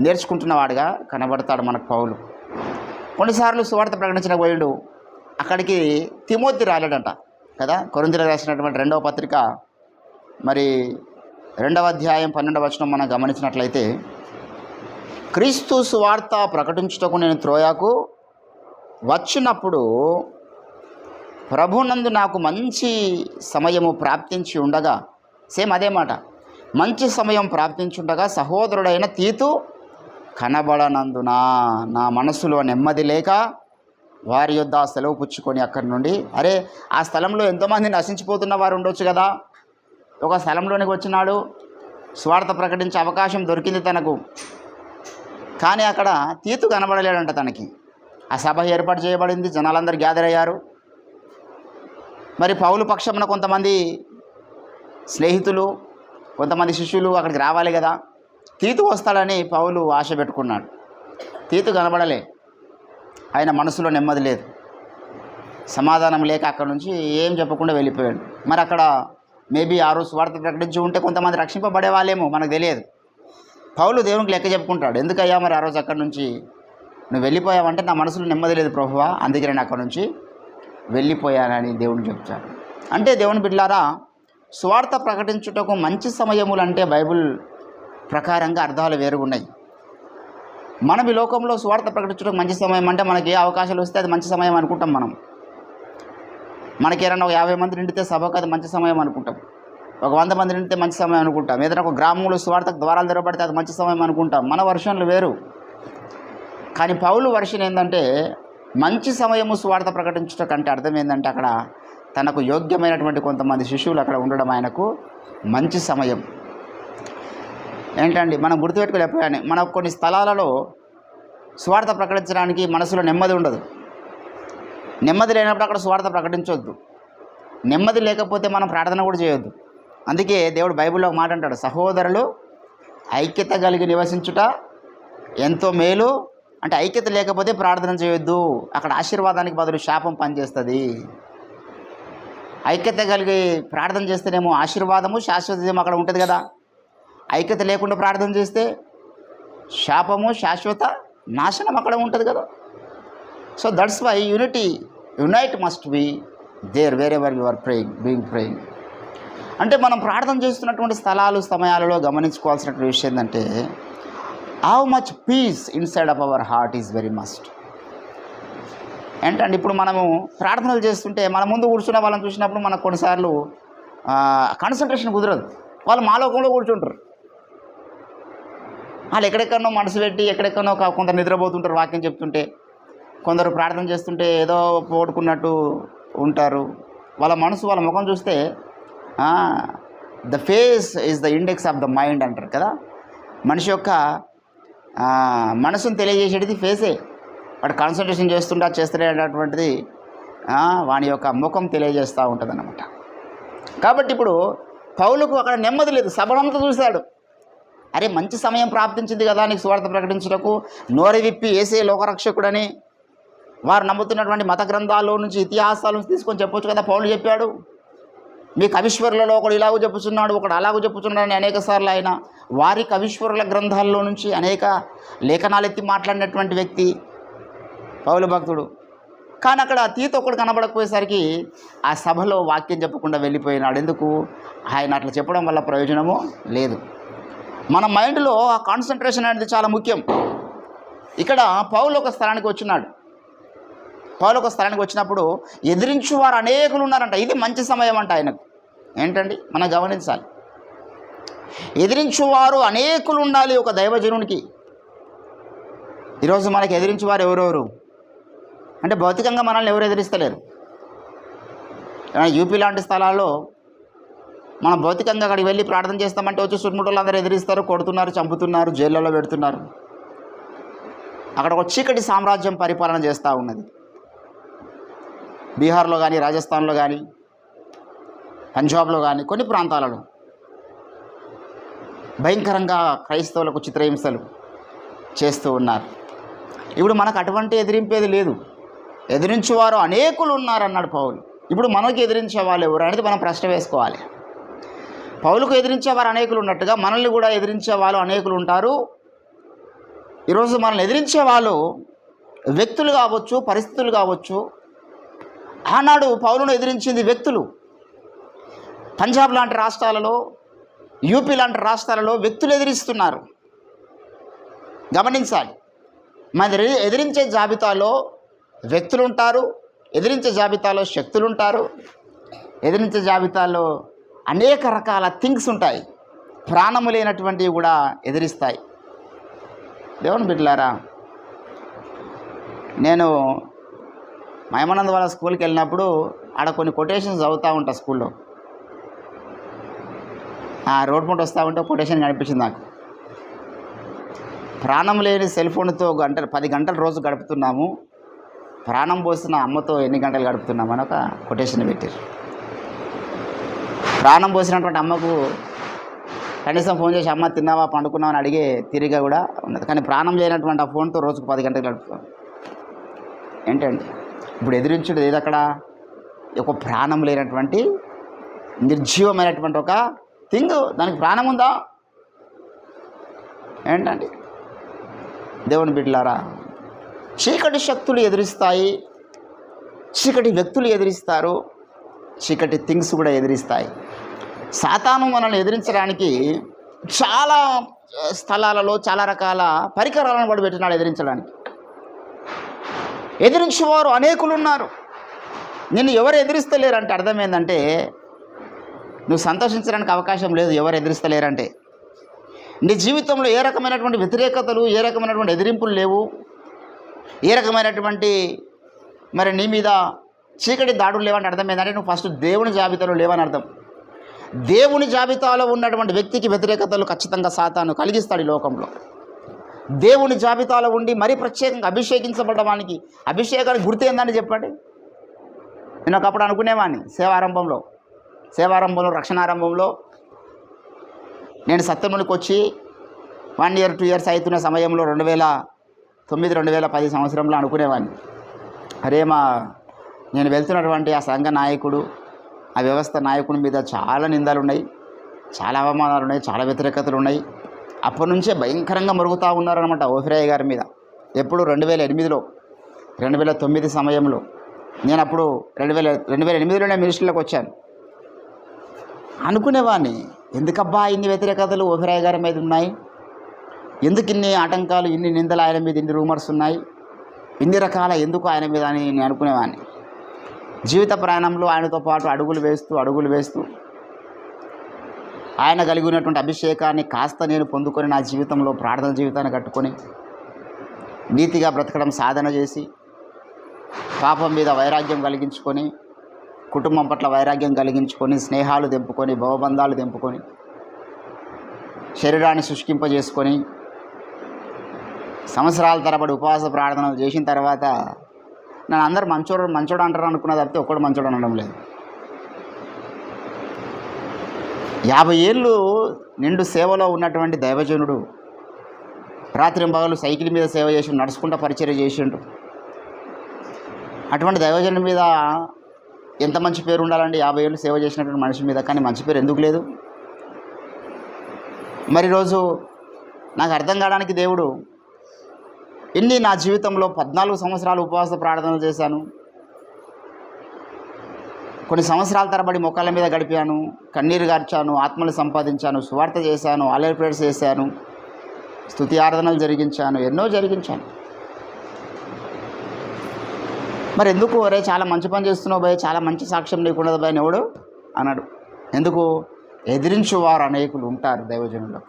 నేర్చుకుంటున్నవాడుగా కనబడతాడు మనకు పౌలు. కొన్నిసార్లు సువార్త ప్రకటించిన పోయాడు, అక్కడికి తిమోతి రాలేడంట కదా. కొరింథీయులకు రాసినటువంటి 2వ పత్రిక మరి 2వ అధ్యాయం 12వ వచనం మనం గమనించినట్లయితే, క్రీస్తు సువార్త ప్రకటించుటకు నేను త్రోయాకు వచ్చినప్పుడు ప్రభునందు నాకు మంచి సమయము ప్రాప్తించి ఉండగా, సేమ్ అదే మాట, మంచి సమయం ప్రాప్తించి ఉండగా సహోదరుడైన తీతు కనబడనందున నా మనసులో నెమ్మది లేక వారి యొద్ద సెలవు పుచ్చుకొని అక్కడి నుండి, అరే ఆ స్థలంలో ఎంతోమంది నశించిపోతున్న వారు ఉండొచ్చు కదా, ఒక స్థలంలోనికి వచ్చినాడు, స్వార్థ ప్రకటించే అవకాశం దొరికింది తనకు, కానీ అక్కడ తీతు కనబడలేడంట తనకి. ఆ సభ ఏర్పాటు చేయబడింది, జనాలందరూ గ్యాదర్ అయ్యారు. మరి పౌలు పక్షమున కొంతమంది స్నేహితులు, కొంతమంది శిష్యులు అక్కడికి రావాలి కదా. తీతు వస్తాడని పౌలు ఆశ పెట్టుకున్నాడు. తీతు కనబడలే, ఆయన మనసులో నెమ్మది లేదు, సమాధానం లేక అక్కడ నుంచి ఏం చెప్పకుండా వెళ్ళిపోయాడు. మరి అక్కడ మేబీ ఆ రోజు స్వార్థ ప్రకటించి ఉంటే కొంతమంది రక్షింపబడే వాళ్ళేమో, మనకు తెలియదు. పౌలు దేవునికి లెక్క చెప్పుకుంటాడు, ఎందుకయ్యా మరి ఆ రోజు అక్కడి నుంచి నువ్వు వెళ్ళిపోయావంటే నా మనసులో నెమ్మది లేదు ప్రభువా, అందుకే నేను అక్కడ నుంచి వెళ్ళిపోయానని దేవునికి చెప్తాడు. అంటే దేవుని బిడ్డలారా, స్వార్థ ప్రకటించుటకు మంచి సమయములు అంటే బైబిల్ ప్రకారంగా అర్థాలు వేరుగున్నాయి. మనం ఈ లోకంలో స్వార్థ ప్రకటించడం మంచి సమయం అంటే మనకి ఏ అవకాశాలు వస్తే అది మంచి సమయం అనుకుంటాం. మనకి ఏదైనా ఒక 50 మంది నిండితే సభకు అది మంచి సమయం అనుకుంటాం, ఒక 100 మంది నిండితే మంచి సమయం అనుకుంటాం, ఏదైనా ఒక గ్రామంలో స్వార్థకు ద్వారాలు తెరవబడితే అది మంచి సమయం అనుకుంటాం. మన వర్షన్లు వేరు. కానీ పౌలు వర్షన్ ఏంటంటే మంచి సమయము స్వార్థ ప్రకటించడం కంటే అర్థం ఏంటంటే అక్కడ తనకు యోగ్యమైనటువంటి కొంతమంది శిష్యులు అక్కడ ఉండడం ఆయనకు మంచి సమయం. ఏంటండి మనం గుర్తుపెట్టుకోలేకపోయాను, మనకు కొన్ని స్థలాలలో స్వార్థ ప్రకటించడానికి మనసులో నెమ్మది ఉండదు. నెమ్మది లేనప్పుడు అక్కడ స్వార్థ ప్రకటించవద్దు. నెమ్మది లేకపోతే మనం ప్రార్థన కూడా చేయొద్దు. అందుకే దేవుడు బైబిల్లో ఒక మాట అంటాడు, సహోదరులు ఐక్యత కలిగి నివసించుట ఎంతో మేలు. అంటే ఐక్యత లేకపోతే ప్రార్థన చేయొద్దు, అక్కడ ఆశీర్వాదానికి బదులు శాపం పనిచేస్తుంది. ఐక్యత కలిగి ప్రార్థన చేస్తేనేమో ఆశీర్వాదము శాశ్వతము అక్కడ ఉంటుంది కదా. ఐక్యత లేకుండా ప్రార్థన చేస్తే శాపము శాశ్వత నాశనం అక్కడ ఉంటుంది కదా. So that's why unite must be there wherever you are praying. అంటే మనం ప్రార్థన చేస్తున్నటువంటి స్థలాలు సమయాలలో గమనించుకోవాల్సినటువంటి విషయం ఏంటంటే how much peace inside of our heart is very must. ఏంటంటే ఇప్పుడు మనము ప్రార్థనలు చేస్తుంటే మన ముందు కూర్చున్న వాళ్ళని చూసినప్పుడు మనకు కొన్నిసార్లు కాన్సన్ట్రేషన్ కుదరదు. వాళ్ళు మా లోకంలో కూర్చుంటారు, వాళ్ళు ఎక్కడెక్కడనో మనసు పెట్టి ఎక్కడెక్కడనో కొందరు నిద్రపోతుంటారు వాక్యం చెప్తుంటే, కొందరు ప్రార్థన చేస్తుంటే ఏదో పోడుకున్నట్టు ఉంటారు. వాళ్ళ మనసు వాళ్ళ ముఖం చూస్తే the face is the index of the mind అంటారు కదా. మనిషి యొక్క మనసును తెలియజేసేది ఫేసే. వాడు కాన్సన్ట్రేషన్ చేస్తున్నటువంటిది వాని యొక్క ముఖం తెలియజేస్తూ ఉంటుంది అన్నమాట. కాబట్టి ఇప్పుడు పౌలుకు అక్కడ నెమ్మది లేదు, సభనంతా చూశాడు. అరే మంచి సమయం ప్రాప్తించింది కదా నీకు సువార్త ప్రకటించుటకు, నోరు విప్పి యేసే లోకరక్షకుడని వారు నమ్ముతున్నటువంటి మత గ్రంథాల్లో నుంచి ఇతిహాసాల నుంచి తీసుకొని చెప్పొచ్చు కదా. పౌలు చెప్పాడు, మీ కవీశ్వరులలో ఒకడు ఇలాగూ చెప్పుచున్నాడు, ఒకడు అలాగూ చెప్పుచున్నాడు అని అనేక సార్లు ఆయన వారి కవీశ్వరుల గ్రంథాల్లో నుంచి అనేక లేఖనాలు ఎత్తి మాట్లాడినటువంటి వ్యక్తి పౌలు భక్తుడు. కానీ అక్కడ తీతు ఒకడు కనబడకపోయేసరికి ఆ సభలో వాక్యం చెప్పకుండా వెళ్ళిపోయినాడు. ఎందుకు? ఆయన అట్లా చెప్పడం వల్ల ప్రయోజనము లేదు. మన మైండ్లో ఆ కాన్సన్ట్రేషన్ అనేది చాలా ముఖ్యం. ఇక్కడ పౌలు ఒక స్థలానికి వచ్చినాడు. పౌలు ఒక స్థలానికి వచ్చినప్పుడు ఎదిరించువారు అనేకులు ఉన్నారంట. ఇది మంచి సమయం అంట ఆయనకు. ఏంటండి మనం గమనించాలి, ఎదిరించువారు అనేకులు ఉండాలి ఒక దైవజనునికి. ఈరోజు మనకి ఎదిరించువారు ఎవరెవరు అంటే భౌతికంగా మనల్ని ఎవరు ఎదిరిస్తలేరు. యూపీ లాంటి స్థలాల్లో మనం భౌతికంగా అక్కడికి వెళ్ళి ప్రార్థన చేస్తామంటే వచ్చి చుట్టుముట్టలు అందరూ ఎదిరిస్తారు, కొడుతున్నారు, చంపుతున్నారు, జైళ్ళలో పెడుతున్నారు. అక్కడ ఒక చీకటి సామ్రాజ్యం పరిపాలన చేస్తూ ఉన్నది. బీహార్లో కానీ, రాజస్థాన్లో కానీ, పంజాబ్లో కానీ కొన్ని ప్రాంతాలలో భయంకరంగా క్రైస్తవులకు చిత్రహింసలు చేస్తూ ఉన్నారు. ఇప్పుడు మనకు అటువంటి ఎదిరింపేది లేదు. ఎదిరించేవారు అనేకులు ఉన్నారన్నాడు పౌలు. ఇప్పుడు మనకు ఎదిరించే వాళ్ళు ఎవరు అనేది మనం ప్రశ్న వేసుకోవాలి. పౌలుకు ఎదిరించేవారు అనేకులు ఉన్నట్టుగా మనల్ని కూడా ఎదిరించే వాళ్ళు అనేకులు ఉంటారు. ఈరోజు మనల్ని ఎదిరించే వాళ్ళు వ్యక్తులు కావచ్చు, పరిస్థితులు కావచ్చు. ఆనాడు పౌలును ఎదిరించింది వ్యక్తులు. పంజాబ్ లాంటి రాష్ట్రాలలో, యూపీ లాంటి రాష్ట్రాలలో వ్యక్తులు ఎదిరిస్తున్నారు. గమనించాలి. మన ఎదిరించే జాబితాలో వ్యక్తులు ఉంటారు, ఎదిరించే జాబితాలో శక్తులు ఉంటారు, ఎదిరించే జాబితాలో అనేక రకాల థింగ్స్ ఉంటాయి. ప్రాణము లేనటువంటివి కూడా ఎదిరిస్తాయి. దేవుని బిడ్డలారా, నేను మహిమానంద వాళ్ళ స్కూల్కి వెళ్ళినప్పుడు ఆడ కొన్ని కొటేషన్స్ చదువుతూ ఉంటా స్కూల్లో. ఆ రోడ్ పూట వస్తూ ఉంటే కొటేషన్ కనిపించింది నాకు. ప్రాణం లేని సెల్ ఫోన్తో 10 గంటలు రోజు గడుపుతున్నాము, ప్రాణం పోసిన అమ్మతో ఎన్ని గంటలు గడుపుతున్నామని ఒక కొటేషన్ పెట్టారు. ప్రాణం పోసినటువంటి అమ్మకు కనీసం ఫోన్ చేసి అమ్మ తిన్నావా పండుకున్నావా అని అడిగే తీరిక కూడా ఉన్నది. కానీ ప్రాణం లేనటువంటి ఆ ఫోన్తో రోజుకు 10 గంటలు గడుపుతాం. ఏంటండి ఇప్పుడు ఎదిరించుడు ఏది? అక్కడ ఒక ప్రాణం లేనటువంటి నిర్జీవమైనటువంటి ఒక థింగ్, దానికి ప్రాణం ఉందా? ఏంటండి దేవుని బిడ్డలారా, చీకటి శక్తులు ఎదిరిస్తాయి, చీకటి వ్యక్తులు ఎదిరిస్తారు, చీకటి థింగ్స్ కూడా ఎదిరిస్తాయి. సాతాను మనల్ని ఎదిరించడానికి చాలా స్థలాలలో చాలా రకాల పరికరాలను కూడా పెట్టినాడు ఎదిరించడానికి. ఎదిరించేవారు అనేకులు ఉన్నారు. నిన్ను ఎవరు ఎదిరిస్తలేరంటే అర్థం ఏంటంటే నువ్వు సంతోషించడానికి అవకాశం లేదు. ఎవరు ఎదిరిస్తలేరంటే నీ జీవితంలో ఏ రకమైనటువంటి వ్యతిరేకతలు, ఏ రకమైనటువంటి ఎదిరింపులు లేవు, ఏ రకమైనటువంటి మరి నీ మీద చీకటి దాడులు లేవని అర్థం ఏంటంటే నువ్వు ఫస్ట్ దేవుని జాబితాలో లేవని అర్థం. దేవుని జాబితాలో ఉన్నటువంటి వ్యక్తికి వ్యతిరేకతలు ఖచ్చితంగా సాతాను కలిగిస్తాడు ఈ లోకంలో. దేవుని జాబితాలో ఉండి మరీ ప్రత్యేకంగా అభిషేకించబడ్డ వానికి అభిషేకానికి గుర్తు ఏందని చెప్పండి. నేను ఒకప్పుడు అనుకునేవాడిని సేవారంభంలో రక్షణారంభంలో నేను సత్యమునికి వచ్చి 1 year 2 years అవుతున్న సమయంలో 2009-2010 సంవత్సరంలో అనుకునేవాడిని, అరే నేను వెళ్తున్నటువంటి ఆ సంఘ నాయకుడు, ఆ వ్యవస్థ నాయకుడి మీద చాలా నిందలు ఉన్నాయి, చాలా అవమానాలు ఉన్నాయి, చాలా వ్యతిరేకతలు ఉన్నాయి. అప్పటి నుంచే భయంకరంగా మరుగుతూ ఉన్నారనమాట ఓఫిరాయ్య గారి మీద. ఎప్పుడు 2008లో 2009 సమయంలో నేను అప్పుడు 2008లోనే మినిస్ట్రీలోకి వచ్చాను. అనుకునేవాడిని, ఎందుకబ్బా ఇన్ని వ్యతిరేకతలు ఓఫిరాయ్య గారి మీద ఉన్నాయి, ఎందుకు ఇన్ని ఆటంకాలు, ఇన్ని నిందలు ఆయన మీద, ఇన్ని రూమర్స్ ఉన్నాయి, ఇన్ని రకాల ఎందుకు ఆయన మీద అని నేను అనుకునేవాడిని. జీవిత ప్రయాణంలో ఆయనతో పాటు అడుగులు వేస్తూ ఆయన కలిగి ఉన్నటువంటి అభిషేకాన్ని కాస్త నేను పొందుకొని నా జీవితంలో ప్రార్థన జీవితాన్ని కట్టుకొని నీతిగా బ్రతకడం సాధన చేసి పాపం మీద వైరాగ్యం కలిగించుకొని, కుటుంబం పట్ల వైరాగ్యం కలిగించుకొని, స్నేహాలు తెంపుకొని, భవబంధాలు తెంపుకొని, శరీరాన్ని శుష్కింపజేసుకొని సంవత్సరాల తరబడి ఉపవాస ప్రార్థనలు చేసిన తర్వాత నన్ను అందరు మంచోడు అంటారు అనుకున్న తప్పితే ఒక్కడు మంచోడు అనడం లేదు. 50 ఏళ్ళు నిండు సేవలో ఉన్నటువంటి దైవజనుడు రాత్రింబగలు సైకిల్ మీద సేవ చేసి నడుచుకుంటూ పరిచర్య చేసిండు. అటువంటి దైవజనుడి మీద ఎంత మంచి పేరు ఉండాలండి 50 ఏళ్ళు సేవ చేసినటువంటి మనిషి మీద. కానీ మంచి పేరు ఎందుకు లేదు? మరి రోజు నాకు అర్థం కావడానికి దేవుడు నా జీవితంలో 14 సంవత్సరాలు ఉపవాస ప్రార్థనలు చేశాను, కొన్ని సంవత్సరాల తరబడి మొక్కల మీద గడిపాను, కన్నీరు గార్చాను, ఆత్మలు సంపాదించాను, సువార్త చేశాను, ఆలయ ప్రేయర్స్ చేశాను, స్తుతి ఆరాధనలు జరిగించాను, ఎన్నో జరిగించాను. మరి ఎందుకు ఒరే చాలా మంచి పని చేస్తున్నావు భయ్, చాలా మంచి సాక్ష్యం నీకున్నది భయ్ ఎవడు అన్నాడు. ఎందుకు? ఎదిరించేవారు అనేకులు ఉంటారు దైవజనుల్లో.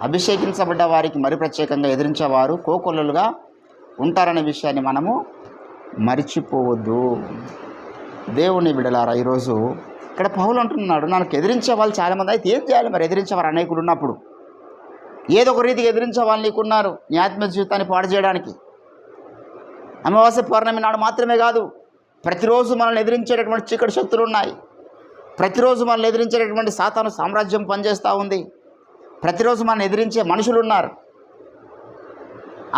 అభిషేకించబడ్డ వారికి మరి ప్రత్యేకంగా ఎదిరించేవారు కోకొల్లలుగా ఉంటారనే విషయాన్ని మనము మరిచిపోవద్దు. దేవుని బిడలారా, ఈరోజు ఇక్కడ పౌలు అంటున్నాడు, నాకు ఎదిరించే వాళ్ళు చాలామంది. అయితే ఏం చేయాలి మరి? ఎదిరించేవారు అనేకులు ఉన్నప్పుడు ఏదో ఒక రీతికి ఎదిరించే వాళ్ళు నీకున్నారు నీ ఆత్మీయ జీవితాన్ని పాడు చేయడానికి. అమావాస్య పౌర్ణమి నాడు మాత్రమే కాదు, ప్రతిరోజు మనల్ని ఎదిరించేటటువంటి చీకటి శక్తులు ఉన్నాయి. ప్రతిరోజు మనల్ని ఎదిరించేటటువంటి సాతాను సామ్రాజ్యం పనిచేస్తూ ఉంది. ప్రతిరోజు మనం ఎదిరించే మనుషులు ఉన్నారు.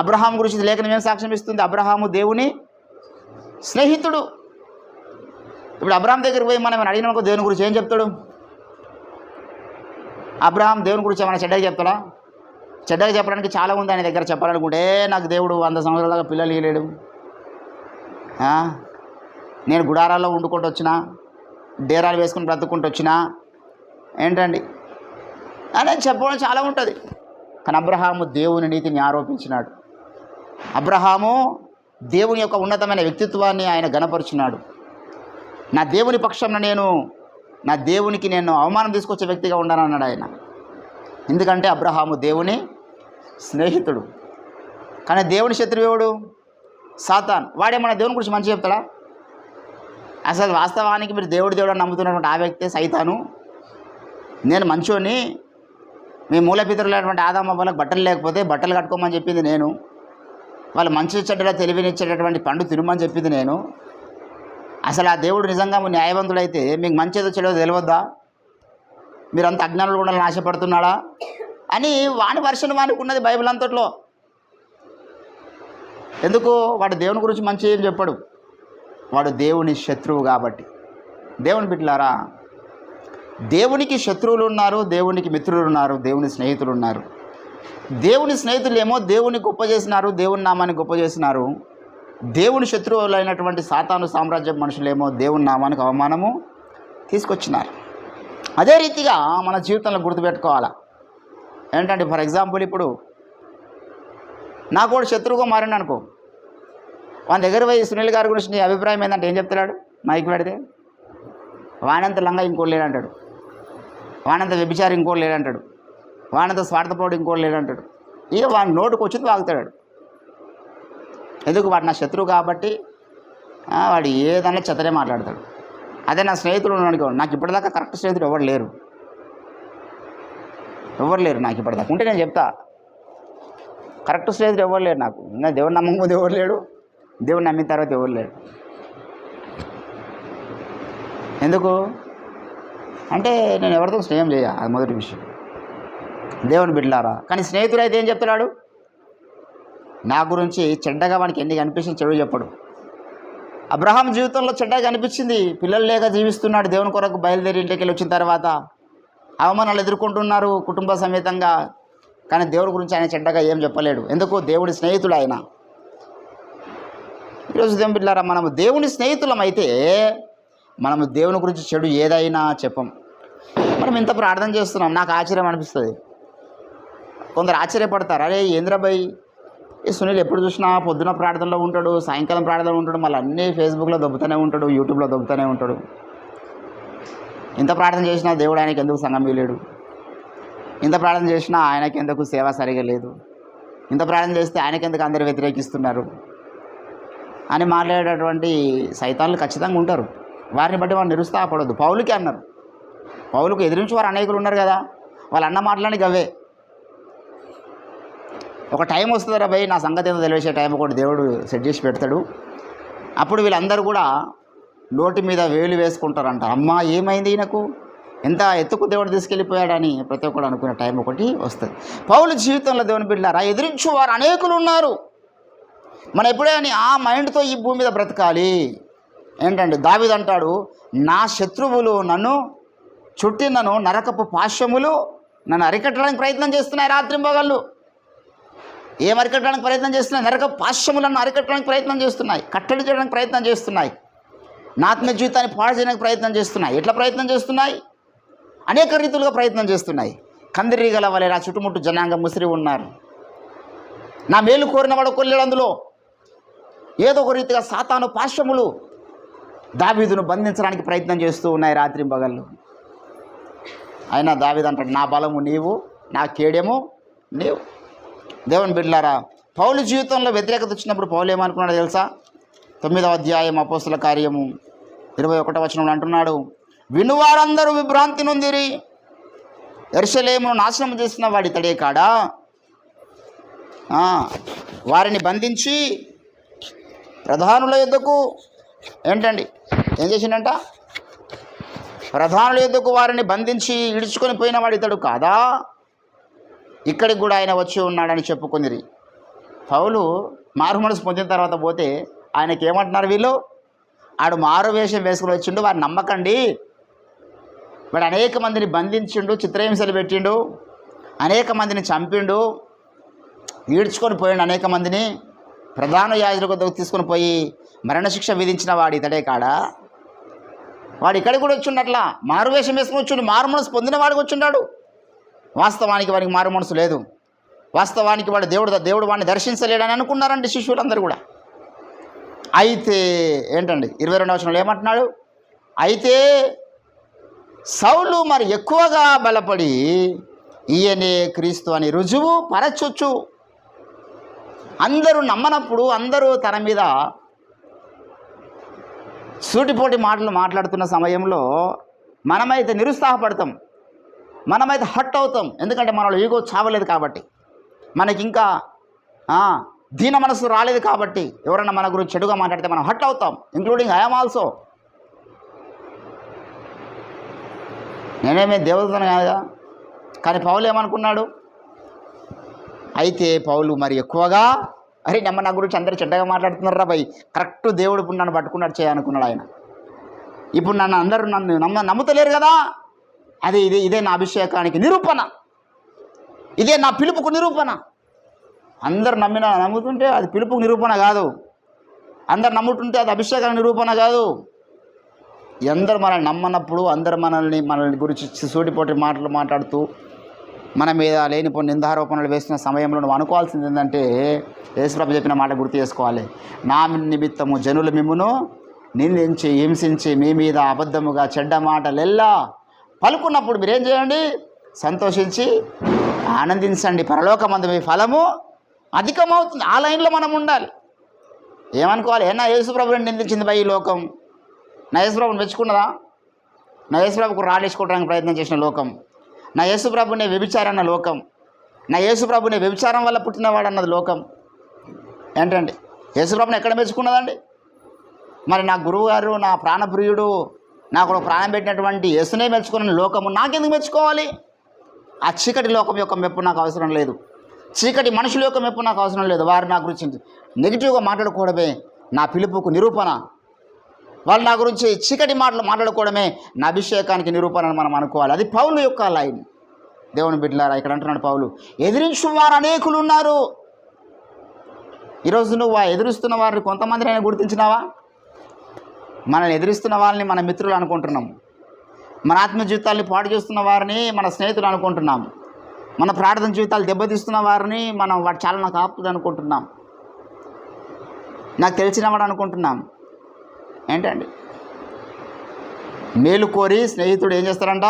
అబ్రహాం గురించి లేఖనం ఏం సాక్ష్యం ఇస్తుంది? అబ్రహాము దేవుని స్నేహితుడు. ఇప్పుడు అబ్రహాం దగ్గరికి పోయి మనం అడిగినామనుకో దేవుని గురించి ఏం చెప్తాడు? అబ్రహాం దేవుని గురించి ఏమైనా చెడ్డగా చెప్తాడా? చెడ్డగా చెప్పడానికి చాలా ఉంది ఆయన దగ్గర. చెప్పాలనుకుంటే నాకు దేవుడు 100 సంవత్సరాల దాకా పిల్లలు ఇవ్వలేడు, నేను గుడారాల్లో వండుకుంటూ వచ్చినా, డేరాలు వేసుకుని బ్రతుక్కుంటూ వచ్చినా ఏంటండి అని చెప్పడం చాలా ఉంటుంది. కానీ అబ్రహాము దేవుని నీతిని ఆరోపించినాడు. అబ్రహాము దేవుని యొక్క ఉన్నతమైన వ్యక్తిత్వాన్ని ఆయన గణపరిచినాడు. నా దేవుని పక్షంలో నా దేవునికి నేను అవమానం తీసుకొచ్చే వ్యక్తిగా ఉన్నానన్నాడు ఆయన. ఎందుకంటే అబ్రహాము దేవుని స్నేహితుడు. కానీ దేవుని శత్రువుడు సాతాన్. వాడేమన్నా దేవుని గురించి మంచి చెప్తాడా? అసలు వాస్తవానికి మీరు దేవుడు అని నమ్ముతున్నటువంటి ఆ వ్యక్తే సైతాను. నేను మంచోని, మీ మూలపితరులైనటువంటి ఆదాము వాళ్ళకి బట్టలు లేకపోతే బట్టలు కట్టుకోమని చెప్పింది నేను, వాళ్ళు మంచి చెడ్డలా తెలివినిచ్చేటటువంటి పండు తినమని చెప్పింది నేను. అసలు ఆ దేవుడు నిజంగా న్యాయవంతుడైతే మీకు మంచిదో చెడో తెలియద్దా? మీరంత అజ్ఞానులు ఉండాలని ఆశపడుతున్నాడా అని వాని వర్షన్ వానికి ఉన్నది బైబిల్ అంతట్లో. ఎందుకు? వాడు దేవుని గురించి మంచి ఏం చెప్పడు, వాడు దేవుని శత్రువు కాబట్టి. దేవుని బిడ్డలారా, దేవునికి శత్రువులు ఉన్నారు, దేవునికి మిత్రులు ఉన్నారు, దేవుని స్నేహితులు ఉన్నారు. దేవుని స్నేహితులు ఏమో దేవుని గొప్ప చేసినారు, దేవుని నామాన్ని గొప్ప చేసినారు. దేవుని శత్రువులైనటువంటి సాతాను సామ్రాజ్యం మనుషులేమో దేవుని నామానికి అవమానము తీసుకొచ్చినారు. అదే రీతిగా మన జీవితంలో గుర్తుపెట్టుకోవాలా. ఏంటంటే ఫర్ ఎగ్జాంపుల్ ఇప్పుడు నాకు కూడా శత్రువుగా మారిండు అనుకో, వాని దగ్గర పోయి సునీల్ గారి గురించి నీ అభిప్రాయం ఏంటంటే ఏం చెప్తున్నాడు? మైక్ పెడితే వానంత లంగా ఇంకోటి లేడంటాడు, వానంత వ్యభిచారి ఇంకోటి లేడంటాడు, వానంత స్వార్థపరుడు ఇంకోటి లేడంటాడు. ఇక వాడి నోటుకు వచ్చింది వాగుతాడు. ఎందుకు? వాడు నా శత్రువు కాబట్టి వాడు ఏదన్నా చెత్తనే మాట్లాడతాడు. అదే నా స్నేహితుడు అనుకో, నాకు ఇప్పటిదాకా కరెక్ట్ స్నేహితుడు ఎవరు లేరు నాకు ఇప్పటిదాకా. ఉంటే నేను చెప్తా, కరెక్ట్ స్నేహితుడు ఎవరు లేరు నాకు. ఇంకా దేవుని నమ్మకం ఎవరు లేడు, దేవుని నమ్మిన తర్వాత ఎవరు లేడు. ఎందుకు అంటే నేను ఎవరితో స్నేహం చేయ, అది మొదటి విషయం. దేవుని బిడ్డలారా, కానీ స్నేహితుడు అయితే ఏం చెప్తున్నాడు? నా గురించి చెడ్డగా వానికి ఎన్ని కనిపించింది చెడు చెప్పడు. అబ్రహాం జీవితంలో చెడ్డగా కనిపించింది, పిల్లలు లేక జీవిస్తున్నాడు. దేవుని కొరకు బయలుదేరి ఇంటికి వెళ్ళి వచ్చిన తర్వాత అవమానాలు ఎదుర్కొంటున్నారు కుటుంబ సమేతంగా. కానీ దేవుడి గురించి ఆయన చెడ్డగా ఏం చెప్పలేడు. ఎందుకు? దేవుడి స్నేహితుడు ఆయన. ఈరోజు దేవుని బిడ్డలారా, మనము దేవుని స్నేహితులం అయితే మనము దేవుని గురించి చెడు ఏదైనా చెప్పం. మనం ఇంత ప్రార్థన చేస్తున్నాం, నాకు ఆశ్చర్యం అనిపిస్తుంది. కొందరు ఆశ్చర్యపడతారు, అరే ఏంద్రబాయ్ ఈ సునీల్ ఎప్పుడు చూసినా పొద్దున ప్రార్థనలో ఉంటాడు, సాయంకాలం ప్రార్థనలో ఉంటాడు, మళ్ళీ అన్నీ ఫేస్బుక్లో దొబ్బుతూనే ఉంటాడు, యూట్యూబ్లో దొబ్బుతూనే ఉంటాడు. ఇంత ప్రార్థన చేసినా దేవుడు ఆయనకి ఎందుకు సంఘం వీలేడు? ఇంత ప్రార్థన చేసినా ఆయనకి ఎందుకు సేవ సరిగా లేదు? ఇంత ప్రార్థన చేస్తే ఆయనకి ఎందుకు అందరు వ్యతిరేకిస్తున్నారు అని మాట్లాడేటటువంటి సైతాన్లు ఖచ్చితంగా ఉంటారు. వారిని బట్టి మనం నిరుత్సాహపడొద్దు. పౌలుకి అన్నారు, పౌలుకు ఎదిరించి వారు అనేకులు ఉన్నారు కదా, వాళ్ళు అన్న మాటలని గవే. ఒక టైం వస్తుందిరా భయ్, నా సంగతి ఏదో తెలిసే టైం ఒకటి దేవుడు సెట్ చేసి పెడతాడు. అప్పుడు వీళ్ళందరూ కూడా నోటి మీద వేలు వేసుకుంటారంట, అమ్మా ఏమైంది ఈయనకు, ఎంత ఎత్తుకు దేవుడు తీసుకెళ్ళిపోయాడని ప్రతి ఒక్కరు అనుకునే టైం ఒకటి వస్తుంది. పౌలు జీవితంలో దేవుని బిడ్డలారా, ఎదిరించు వారు అనేకులు ఉన్నారు. మనం ఎప్పుడైనా ఆ మైండ్తో ఈ భూమి మీద బ్రతకాలి. ఏంటంటే దావీదు అంటాడు, నా శత్రువులు నన్ను చుట్టినను నరకపు పాశ్యములు నన్ను అరికట్టడానికి ప్రయత్నం చేస్తున్నాయి. రాత్రింబగళ్ళు ఏం అరికట్టడానికి ప్రయత్నం చేస్తున్నాయి? నరకపు పాశ్యములను అరికట్టడానికి ప్రయత్నం చేస్తున్నాయి, కట్టడి చేయడానికి ప్రయత్నం చేస్తున్నాయి, నా ఆత్మ జీవితాన్ని పాడు చేయడానికి ప్రయత్నం చేస్తున్నాయి. ఎట్లా ప్రయత్నం చేస్తున్నాయి? అనేక రీతులుగా ప్రయత్నం చేస్తున్నాయి. కందిరీగల వలె నా చుట్టుముట్టు జనాంగం ముసిరి ఉన్నారు. నా మేలు కోరిన వాడు కొల్లేడు. అందులో ఏదో ఒక రీతిగా సాతాను పాశ్యములు దావీదును బంధించడానికి ప్రయత్నం చేస్తూ ఉన్నాయి రాత్రింబగళ్ళు. అయినా దావీదు అంటాడు, నా బలము నీవు, నా కేడెము నీవు. దేవుని బిడ్డలారా, పౌలు జీవితంలో వ్యతిరేకత వచ్చినప్పుడు పౌలు ఏమనుకున్నాడో తెలుసా? 9వ అధ్యాయం అపోస్తుల కార్యము 21వ వచనంలో అంటున్నాడు, వినువారందరూ విభ్రాంతి నొందిరి, యెరూషలేమును నాశనం చేసిన వాడి తడే కాడా, వారిని బంధించి ప్రధానుల యొద్దకు ఏంటండి ఏం చేసిండంట? ప్రధానుల యొద్దకు వారిని బంధించి ఈడ్చుకొని పోయిన వాడు ఇతడు కాదా? ఇక్కడికి కూడా ఆయన వచ్చి ఉన్నాడని చెప్పుకుందిరి. పౌలు మారు మనసు పొందిన తర్వాత పోతే ఆయనకి ఏమంటున్నారు వీళ్ళు, ఆడు మారు వేషం వేసుకుని వచ్చిండు, వారిని నమ్మకండి, వాడు అనేక మందిని బంధించిండు, చిత్రహింసలు పెట్టిండు, అనేక మందిని చంపిండు, ఈడ్చుకొని పోయిండు, అనేక మందిని ప్రధాన యాజకుల వద్దకు తీసుకొని పోయి మరణశిక్ష విధించిన వాడు ఇతడే కాడా? వాడు ఇక్కడికి కూడా వచ్చిండట్లా, మారు వేషం వేసుకుని వచ్చిండు, మారు మనసు పొందిన వాడికి వచ్చిండాడు. వాస్తవానికి వాడికి మారు మనసు లేదు, వాస్తవానికి వాడు దేవుడు వాడిని దర్శించలేడని అనుకున్నారండి శిష్యులందరూ కూడా. అయితే ఏంటండి 22వ వచనంలో ఏమంటున్నాడు, అయితే సౌలు మరి ఎక్కువగా బలపడి ఈయనే క్రీస్తు అని రుజువు పరచొచ్చు. అందరూ నమ్మనప్పుడు, అందరూ తన మీద సూటిపోటి మాటలు మాట్లాడుతున్న సమయంలో మనమైతే నిరుత్సాహపడతాం, మనమైతే హట్ అవుతాం. ఎందుకంటే మనలో ఈగో చావలేదు కాబట్టి, మనకి ఇంకా దీన మనసు రాలేదు కాబట్టి, ఎవరైనా మన గురించి చెడుగా మాట్లాడితే మనం హట్ అవుతాం, ఇంక్లూడింగ్ ఐఎమ్ ఆల్సో. నేనేమే దేవతను కాదా. కానీ పౌలు ఏమనుకున్నాడు, అయితే పౌలు మరి ఎక్కువగా అరే నా గురించి అందరూ చెడ్డగా మాట్లాడుతున్నారా భయ్, కరెక్ట్ దేవుడు ఇప్పుడు నన్ను పట్టుకున్నాడు చేయాలనుకున్నాడు ఆయన. ఇప్పుడు అందరూ నన్ను నమ్ముతలేరు కదా, అది ఇదే నా అభిషేకానికి నిరూపణ, ఇదే నా పిలుపుకు నిరూపణ. అందరు నమ్ముతుంటే అది పిలుపుకు నిరూపణ కాదు, అందరు నమ్ముతుంటే అది అభిషేకానికి నిరూపణ కాదు. అందరు మనల్ని నమ్మనప్పుడు, అందరు మనల్ని గురించి సూటిపోటి మాటలు మాట్లాడుతూ మన మీద లేనిపోని నిందారోపణలు వేస్తున్న సమయంలో నువ్వు అనుకోవాల్సింది ఏంటంటే, యేసుప్రభు చెప్పిన మాట గుర్తు చేసుకోవాలి, నా నిమిత్తము జనులు మిమ్మును నిందించి హింసించి మీ మీద అబద్ధముగా చెడ్డ మాటలెల్లా పలుకున్నప్పుడు మీరేం చేయండి, సంతోషించి ఆనందించండి, పరలోకమందు మీ ఫలము అధికమవుతుంది. ఆ లైన్లో మనం ఉండాలి. ఏమనుకోవాలి, నా యేసుప్రభుని నిందించింది బై ఈ లోకం, నా యేసుప్రభుని మెచ్చుకున్నదా, నా యేసుప్రభుకు రాడేసుకోవడానికి ప్రయత్నం చేసిన లోకం, నా యేసుప్రభునే వ్యభిచారన్న లోకం, నా యేసుప్రభునే వ్యభిచారం వల్ల పుట్టినవాడు అన్నది లోకం. ఏంటండి యేసుప్రభుని ఎక్కడ మెచ్చుకున్నదండి? మరి నా గురువుగారు, నా ప్రాణప్రియుడు, నాకు ప్రాణం పెట్టినటువంటి యేసునే మెచ్చుకున్న లోకము నాకెందుకు మెచ్చుకోవాలి? ఆ చీకటి లోకం యొక్క మెప్పు నాకు అవసరం లేదు, చీకటి మనుషుల యొక్క మెప్పు నాకు అవసరం లేదు. వారు నా గురించి నెగిటివ్గా మాట్లాడుకోవడమే నా పిలుపుకు నిరూపణ, వాళ్ళు నా గురించి చీకటి మాటలు మాట్లాడుకోవడమే నా అభిషేకానికి నిరూపణ అని మనం అనుకోవాలి. అది పౌలు యొక్క లైన్. దేవుని బిడ్డలారా, ఇక్కడ అంటున్నాడు పౌలు, ఎదిరించు వారు అనేకులు ఉన్నారు. ఈరోజు నువ్వు ఆ ఎదురుస్తున్న వారిని కొంతమందినైనా గుర్తించినావా? మనల్ని ఎదిరిస్తున్న వాళ్ళని మన మిత్రులు అనుకుంటున్నాం, మన ఆత్మ జీవితాల్ని పాడు చేస్తున్న వారిని మన స్నేహితులు అనుకుంటున్నాం, మన ప్రార్థన జీవితాలు దెబ్బతీస్తున్న వారిని వాడు చాలా నాకు ఆపుతుంది అనుకుంటున్నాం, నాకు తెలిసినవాడు అనుకుంటున్నాం. ఏంటండి, మేలు కోరి స్నేహితుడు ఏం చేస్తారంట,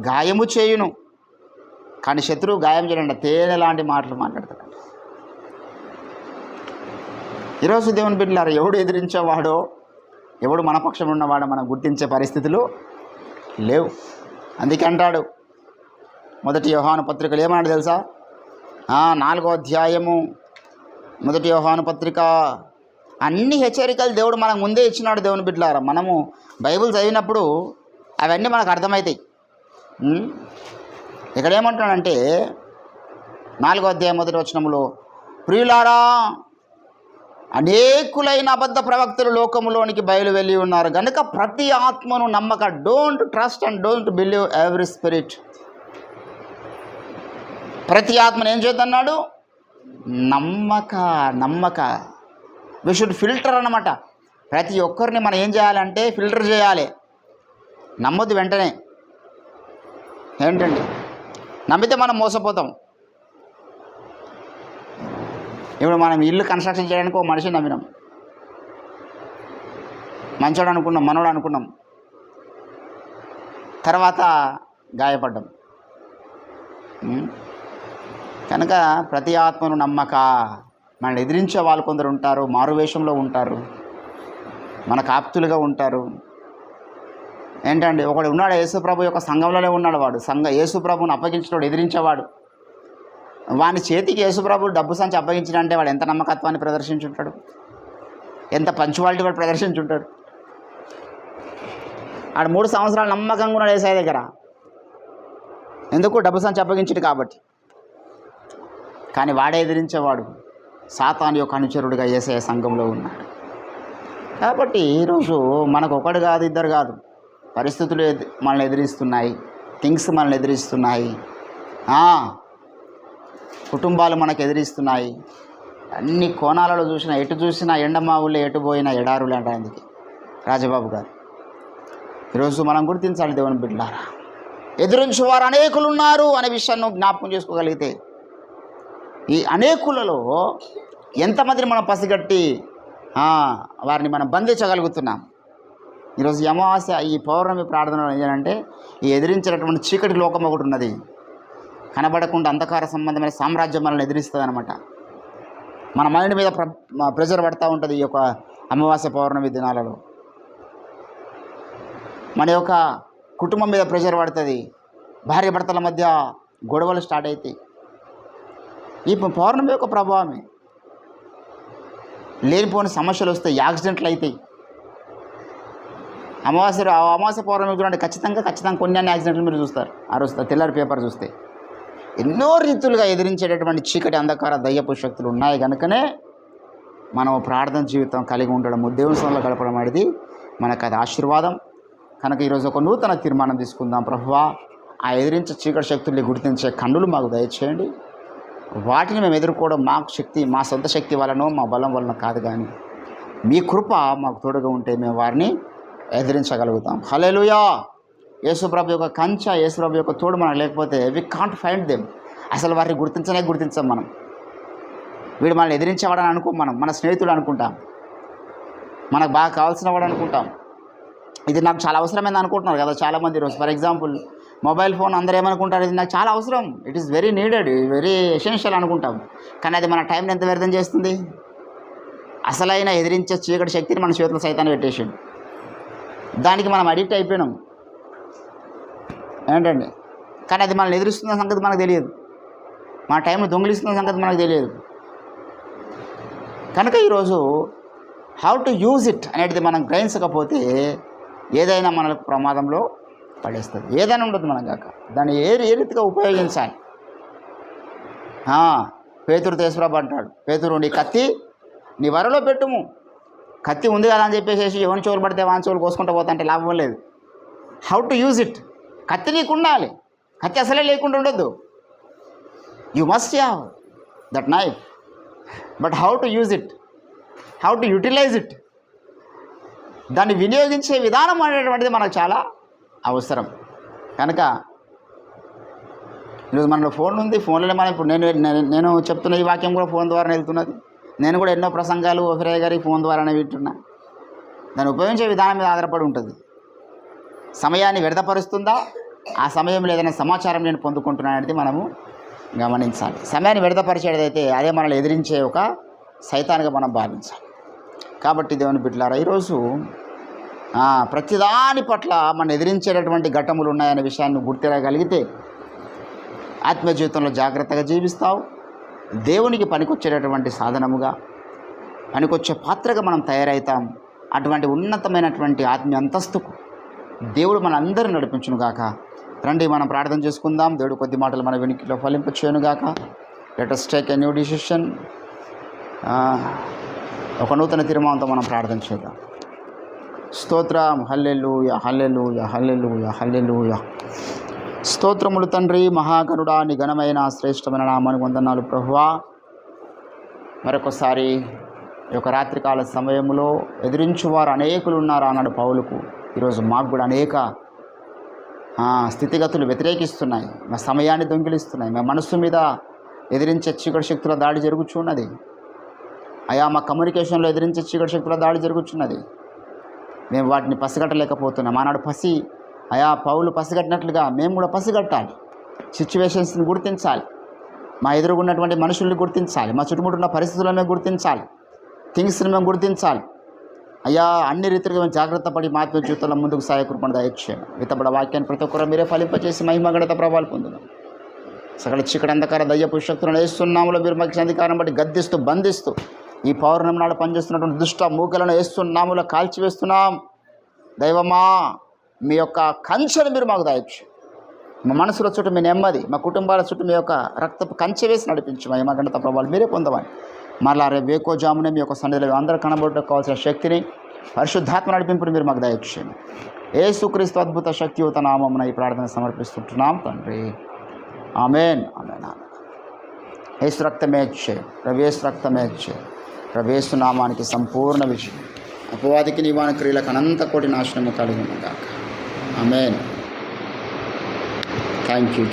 గాయము చేయును, కానీ శత్రువు గాయం చేయడంట, తేనె లాంటి మాటలు మాట్లాడతాడంట. ఈరోజు దేవుని బిడ్డలారా, ఎవడు ఎదిరించేవాడో, ఎవడు మన పక్షం ఉన్నవాడో మనం గుర్తించే పరిస్థితులు లేవు. అందుకే అంటాడు 1 యోహాను పత్రికలు ఏమన్నాడు తెలుసా, 4వ అధ్యాయము 1 యోహాను పత్రిక, అన్ని హెచ్చరికలు దేవుడు మనకు ముందే ఇచ్చినాడు. దేవుని బిడ్డలారా, మనము బైబిల్ చదివినప్పుడు అవన్నీ మనకు అర్థమవుతాయి. ఇక్కడ ఏమంటున్నాడంటే 4వ అధ్యాయం 1వ వచనంలో, ప్రియులారా, అనేకులైన అబద్ధ ప్రవక్తలు లోకములోనికి బయలు వెళ్ళి ఉన్నారు కనుక ప్రతి ఆత్మను నమ్మక. Don't trust and don't believe every spirit. ప్రతి ఆత్మను ఏం చేద్దన్నాడు, నమ్మక. వి షుడ్ ఫిల్టర్ అన్నమాట. ప్రతి ఒక్కరిని మనం ఏం చేయాలంటే ఫిల్టర్ చేయాలి. నమ్మొద్దు వెంటనే. ఏంటండి, నమ్మితే మనం మోసపోతాం. ఇప్పుడు మనం ఇల్లు కన్స్ట్రక్షన్ చేయడానికి ఒక మనిషిని నమ్మినాం, మంచోడు అనుకున్నాం, మనోడు అనుకున్నాం, తర్వాత గాయపడ్డాం. కనుక ప్రతి ఆత్మను నమ్మక. మనల్ని ఎదిరించే వాళ్ళు కొందరు ఉంటారు, మారువేషంలో ఉంటారు, మనకు ఆప్తులుగా ఉంటారు. ఏంటండి, ఒకడు ఉన్నాడు యేసుప్రభు యొక్క సంఘంలోనే ఉన్నాడు, వాడు యేసుప్రభుని అప్పగించినవాడు, ఎదిరించేవాడు. వాని చేతికి యేసుప్రభు డబ్బు సంచి అప్పగించినంటే వాడు ఎంత నమ్మకత్వాన్ని ప్రదర్శించుంటాడు, ఎంత పంచువాలిటీ వాడు ప్రదర్శించుంటాడు. ఆడు 3 సంవత్సరాలు నమ్మకంగా ఉన్నాడు యేసయ్య దగ్గర. ఎందుకు? డబ్బు సంచి అప్పగించుడు కాబట్టి. కానీ వాడే ఎదిరించేవాడు సాతాను యొక్క అనుచరుడిగా యేసయ్య సంఘంలో ఉన్నాడు. కాబట్టి ఈరోజు మనకు ఒకడు కాదు, ఇద్దరు కాదు, పరిస్థితులు మనల్ని ఎదిరిస్తున్నాయి, థింగ్స్ మనల్ని ఎదిరిస్తున్నాయి, కుటుంబాలు మనకు ఎదిరిస్తున్నాయి. అన్ని కోణాలలో చూసినా, ఎటు చూసినా ఎండమావులే, ఎటు పోయినా ఎడారులు అంటారు అందుకే రాజబాబు గారు. ఈరోజు మనం గుర్తించాలి దేవుని బిడ్డలారా, ఎదురించేవారు అనేకులు ఉన్నారు అనే విషయాన్ని జ్ఞాపకం చేసుకోగలిగితే ఈ అనేకులలో ఎంతమందిని మనం పసిగట్టి వారిని మనం బంధించగలుగుతున్నాం. ఈరోజు అమావాస్య, ఈ పౌర్ణమి ప్రార్థన ఏంటంటే ఈ ఎదిరించేటటువంటి చీకటి లోకం ఒకటి ఉన్నది, కనబడకుండా అంధకార సంబంధమైన సామ్రాజ్యం మనల్ని ఎదిరిస్తుంది అనమాట. మన మైండ్ మీద ప్రెజర్ పడుతూ ఉంటుంది ఈ యొక్క అమావాస్య పౌర్ణమి దినాలలో. మన యొక్క కుటుంబం మీద ప్రెషర్ పడుతుంది, భార్య భర్తల మధ్య గొడవలు స్టార్ట్ అవుతాయి. ఈ పౌర్ణమి యొక్క ప్రభావమే. లేనిపోని సమస్యలు వస్తాయి, యాక్సిడెంట్లు అవుతాయి. అమావాస్య పౌర్ణమి చూడండి, ఖచ్చితంగా కొన్ని యాక్సిడెంట్లు మీరు చూస్తారు. ఆ రోజు తెల్లారి పేపర్ చూస్తే ఎన్నో రీతులుగా ఎదిరించేటటువంటి చీకటి అంధకార దయ్యపు శక్తులు ఉన్నాయి. కనుకనే మనం ప్రార్థన జీవితం కలిగి ఉండడం, దేవుని సన్నిధిలో గడపడం అనేది మనకు అది ఆశీర్వాదం. కనుక ఈరోజు ఒక నూతన తీర్మానం తీసుకుందాం. ప్రభువా, ఆ ఎదిరించే చీకటి శక్తుల్ని గుర్తించే కన్నులు మాకు దయచేయండి. వాటిని మేము ఎదుర్కోవడం మా సొంత శక్తి వలనో మా బలం వలన కాదు, కానీ మీ కృప మాకు తోడుగా ఉంటే మేము వారిని ఎదిరించగలుగుతాం. హల్లెలూయా. యేసుప్రభు యొక్క కంచె, యేసుప్రభు యొక్క తోడు మనకు లేకపోతే వి కాంట్ ఫైండ్ దెమ్. అసలు వారిని గుర్తించాం మనం. వీడు మనల్ని ఎదిరించేవాడని అనుకో, మన స్నేహితుడు అనుకుంటాం, మనకు బాగా కావాల్సిన వాడు అనుకుంటాం. ఇది నాకు చాలా అవసరమైంది అనుకుంటున్నారు కదా చాలామంది. ఈరోజు ఫర్ ఎగ్జాంపుల్ మొబైల్ ఫోన్ అందరూ ఏమనుకుంటారు, ఇది నాకు చాలా అవసరం, it is very needed, very essential అనుకుంటాం. కానీ అది మన టైంని ఎంత వ్యర్థం చేస్తుంది. అసలైన ఎదిరించే చీకటి శక్తిని మన చేతులు సైతాన్ని పెట్టేసాడు. దానికి మనం అడిక్ట్ అయిపోయినాం ఏంటండి. కానీ అది మనల్ని ఎదురిస్తున్న సంగతి మనకు తెలియదు, మన టైంను దొంగిలిస్తున్న సంగతి మనకు తెలియదు. కనుక ఈరోజు హౌ టు యూజ్ ఇట్ అనేది మనం గ్రహించకపోతే ఏదైనా మన ప్రమాదంలో పడేస్తుంది. ఏదైనా ఉండదు మనం కాక దాన్ని ఏ రీతిగా ఉపయోగించాలి. పేతురు యేసుప్రభు అంటాడు, పేతురు నీ కత్తి నీ వరలో పెట్టుము. కత్తి ఉంది కదా అని చెప్పేసి ఎవరి చెవులు పడితే వాని చెవులు కోసుకుంటూ పోతా అంటే లాభం లేదు. How to use it. కత్తి నీకు ఉండాలి, కత్తి అసలే లేకుండా ఉండొద్దు. You must have that knife, but how to use it, how to utilize it, దాన్ని వినియోగించే విధానం అనేటువంటిది మనకు చాలా అవసరం. కనుక ఈరోజు మనలో ఫోన్ ఉంది, ఫోన్లోనే మనం ఇప్పుడు నేను చెప్తున్న ఈ వాక్యం కూడా ఫోన్ ద్వారా వెళ్తున్నది. నేను కూడా ఎన్నో ప్రసంగాలు ఓఫిరయ్య గారి ఫోన్ ద్వారానే వింటున్నా. దాన్ని ఉపయోగించే విధానం మీద ఆధారపడి ఉంటుంది. సమయాన్ని వ్యర్థపరుస్తుందా, ఆ సమయంలో ఏదైనా సమాచారం నేను పొందుకుంటున్నాను అనేది మనము గమనించాలి. సమయాన్ని వ్యర్థపరిచేదైతే అదే మనల్ని ఎదిరించే ఒక సైతాన్గా మనం భావించాలి. కాబట్టి దేవుని బిడ్డలారా, ఈరోజు ప్రతిదాని పట్ల మనం ఎదిరించేటటువంటి ఘట్టములు ఉన్నాయనే విషయాన్ని గుర్తిరగలిగితే ఆత్మీయ జీవితంలో జాగ్రత్తగా జీవిస్తావు. దేవునికి పనికొచ్చేటటువంటి సాధనముగా, పనికొచ్చే పాత్రగా మనం తయారవుతాం. అటువంటి ఉన్నతమైనటువంటి ఆత్మీయ అంతస్తుకు దేవుడు మన అందరూ నడిపించునుగాక. రండి మనం ప్రార్థన చేసుకుందాం. దేవుడు కొద్ది మాటలు మన వెనుకలో ఫలింపచేయునుగాక. Let us take a new decision. ఒక నూతన తీర్మానంతో మనం ప్రార్థన చేద్దాం. స్తోత్రం. హల్లెలూయా, హల్లెలూయా, హల్లెలూయా, హల్లెలూయా. స్తోత్రములు తండ్రి, మహాగణుడా, నీ ఘనమైన శ్రేష్టమైన నామానికి వందనాలు ప్రభువా. మరొకసారి ఈ యొక్క రాత్రికాల సమయంలో ఎదిరించువారు అనేకులు ఉన్నారు అన్నాడు పౌలుకు. ఈరోజు మాకు కూడా అనేక స్థితిగతులు వ్యతిరేకిస్తున్నాయి, మా సమయాన్ని దొంగిలిస్తున్నాయి, మా మనస్సు మీద ఎదిరించే చీకటి శక్తుల దాడి జరుగుచున్నది. మా కమ్యూనికేషన్లో ఎదిరించే చీకటి శక్తుల దాడి జరుగుతున్నది. మేము వాటిని పసిగట్టలేకపోతున్నాం. ఆనాడు పౌలు పసిగట్టినట్లుగా మేము కూడా పసిగట్టాలి. సిచ్యువేషన్స్ని గుర్తించాలి, మా ఎదురుగున్నటువంటి మనుషుల్ని గుర్తించాలి, మా చుట్టుముట్టున్న పరిస్థితులను మేము గుర్తించాలి, థింగ్స్ని మేము గుర్తించాలి. అన్ని రీతిగా మేము జాగ్రత్త పడి మా ఆత్మీయ జీవితంలో ముందుకు సాయ కృపను దయచేయండి. విత్తబడ వాక్యాన్ని ప్రతి ఒక్కరు మీరే ఫలింపచేసి మహిమ ఘనత ప్రభావాలు పొందుదాం. సకల చీకటి అంధకార దయ్యపు శక్తులను వేస్తున్నాములో మీరు మాకు అధికారం బట్టి గద్దిస్తూ బంధిస్తూ ఈ పౌర్ణమి నాడు పనిచేస్తున్నటువంటి దుష్ట మూకలను వేస్తున్నాములో కాల్చివేస్తున్నాం. దైవమా, మీ యొక్క కంచెను మీరు మాకు దయచేయండి. మా మనసుల చుట్టూ మీ నెమ్మది, మా కుటుంబాల చుట్టూ మీ యొక్క రక్తపు కంచె వేసి నడిపించి మా ఘనత ప్రభావాలు మీరే పొందమని మరలా రేపు వేకోజామునే మీ యొక్క సన్నిధిలో అందరూ కనబడటకు కావాల్సిన శక్తిని, పరిశుద్ధాత్మ నడిపింపుని మీరు మాకు దయచేయండి. యేసుక్రీస్తు అద్భుత శక్తియుత నామమున ఈ ప్రార్థన సమర్పిస్తుంటున్నాం తండ్రి. ఆమేన్. ఆమేన్. యేసు రక్తమే ఇచ్చే, ప్రవేశ రక్తమే ఇచ్చే, ప్రవేశ నామానికి సంపూర్ణ విజయం, అపవాదికి నివారణ క్రియలకు అనంత కోటి నాశనము కలిగి ఉన్నగాక. ఆమేన్. Thank you.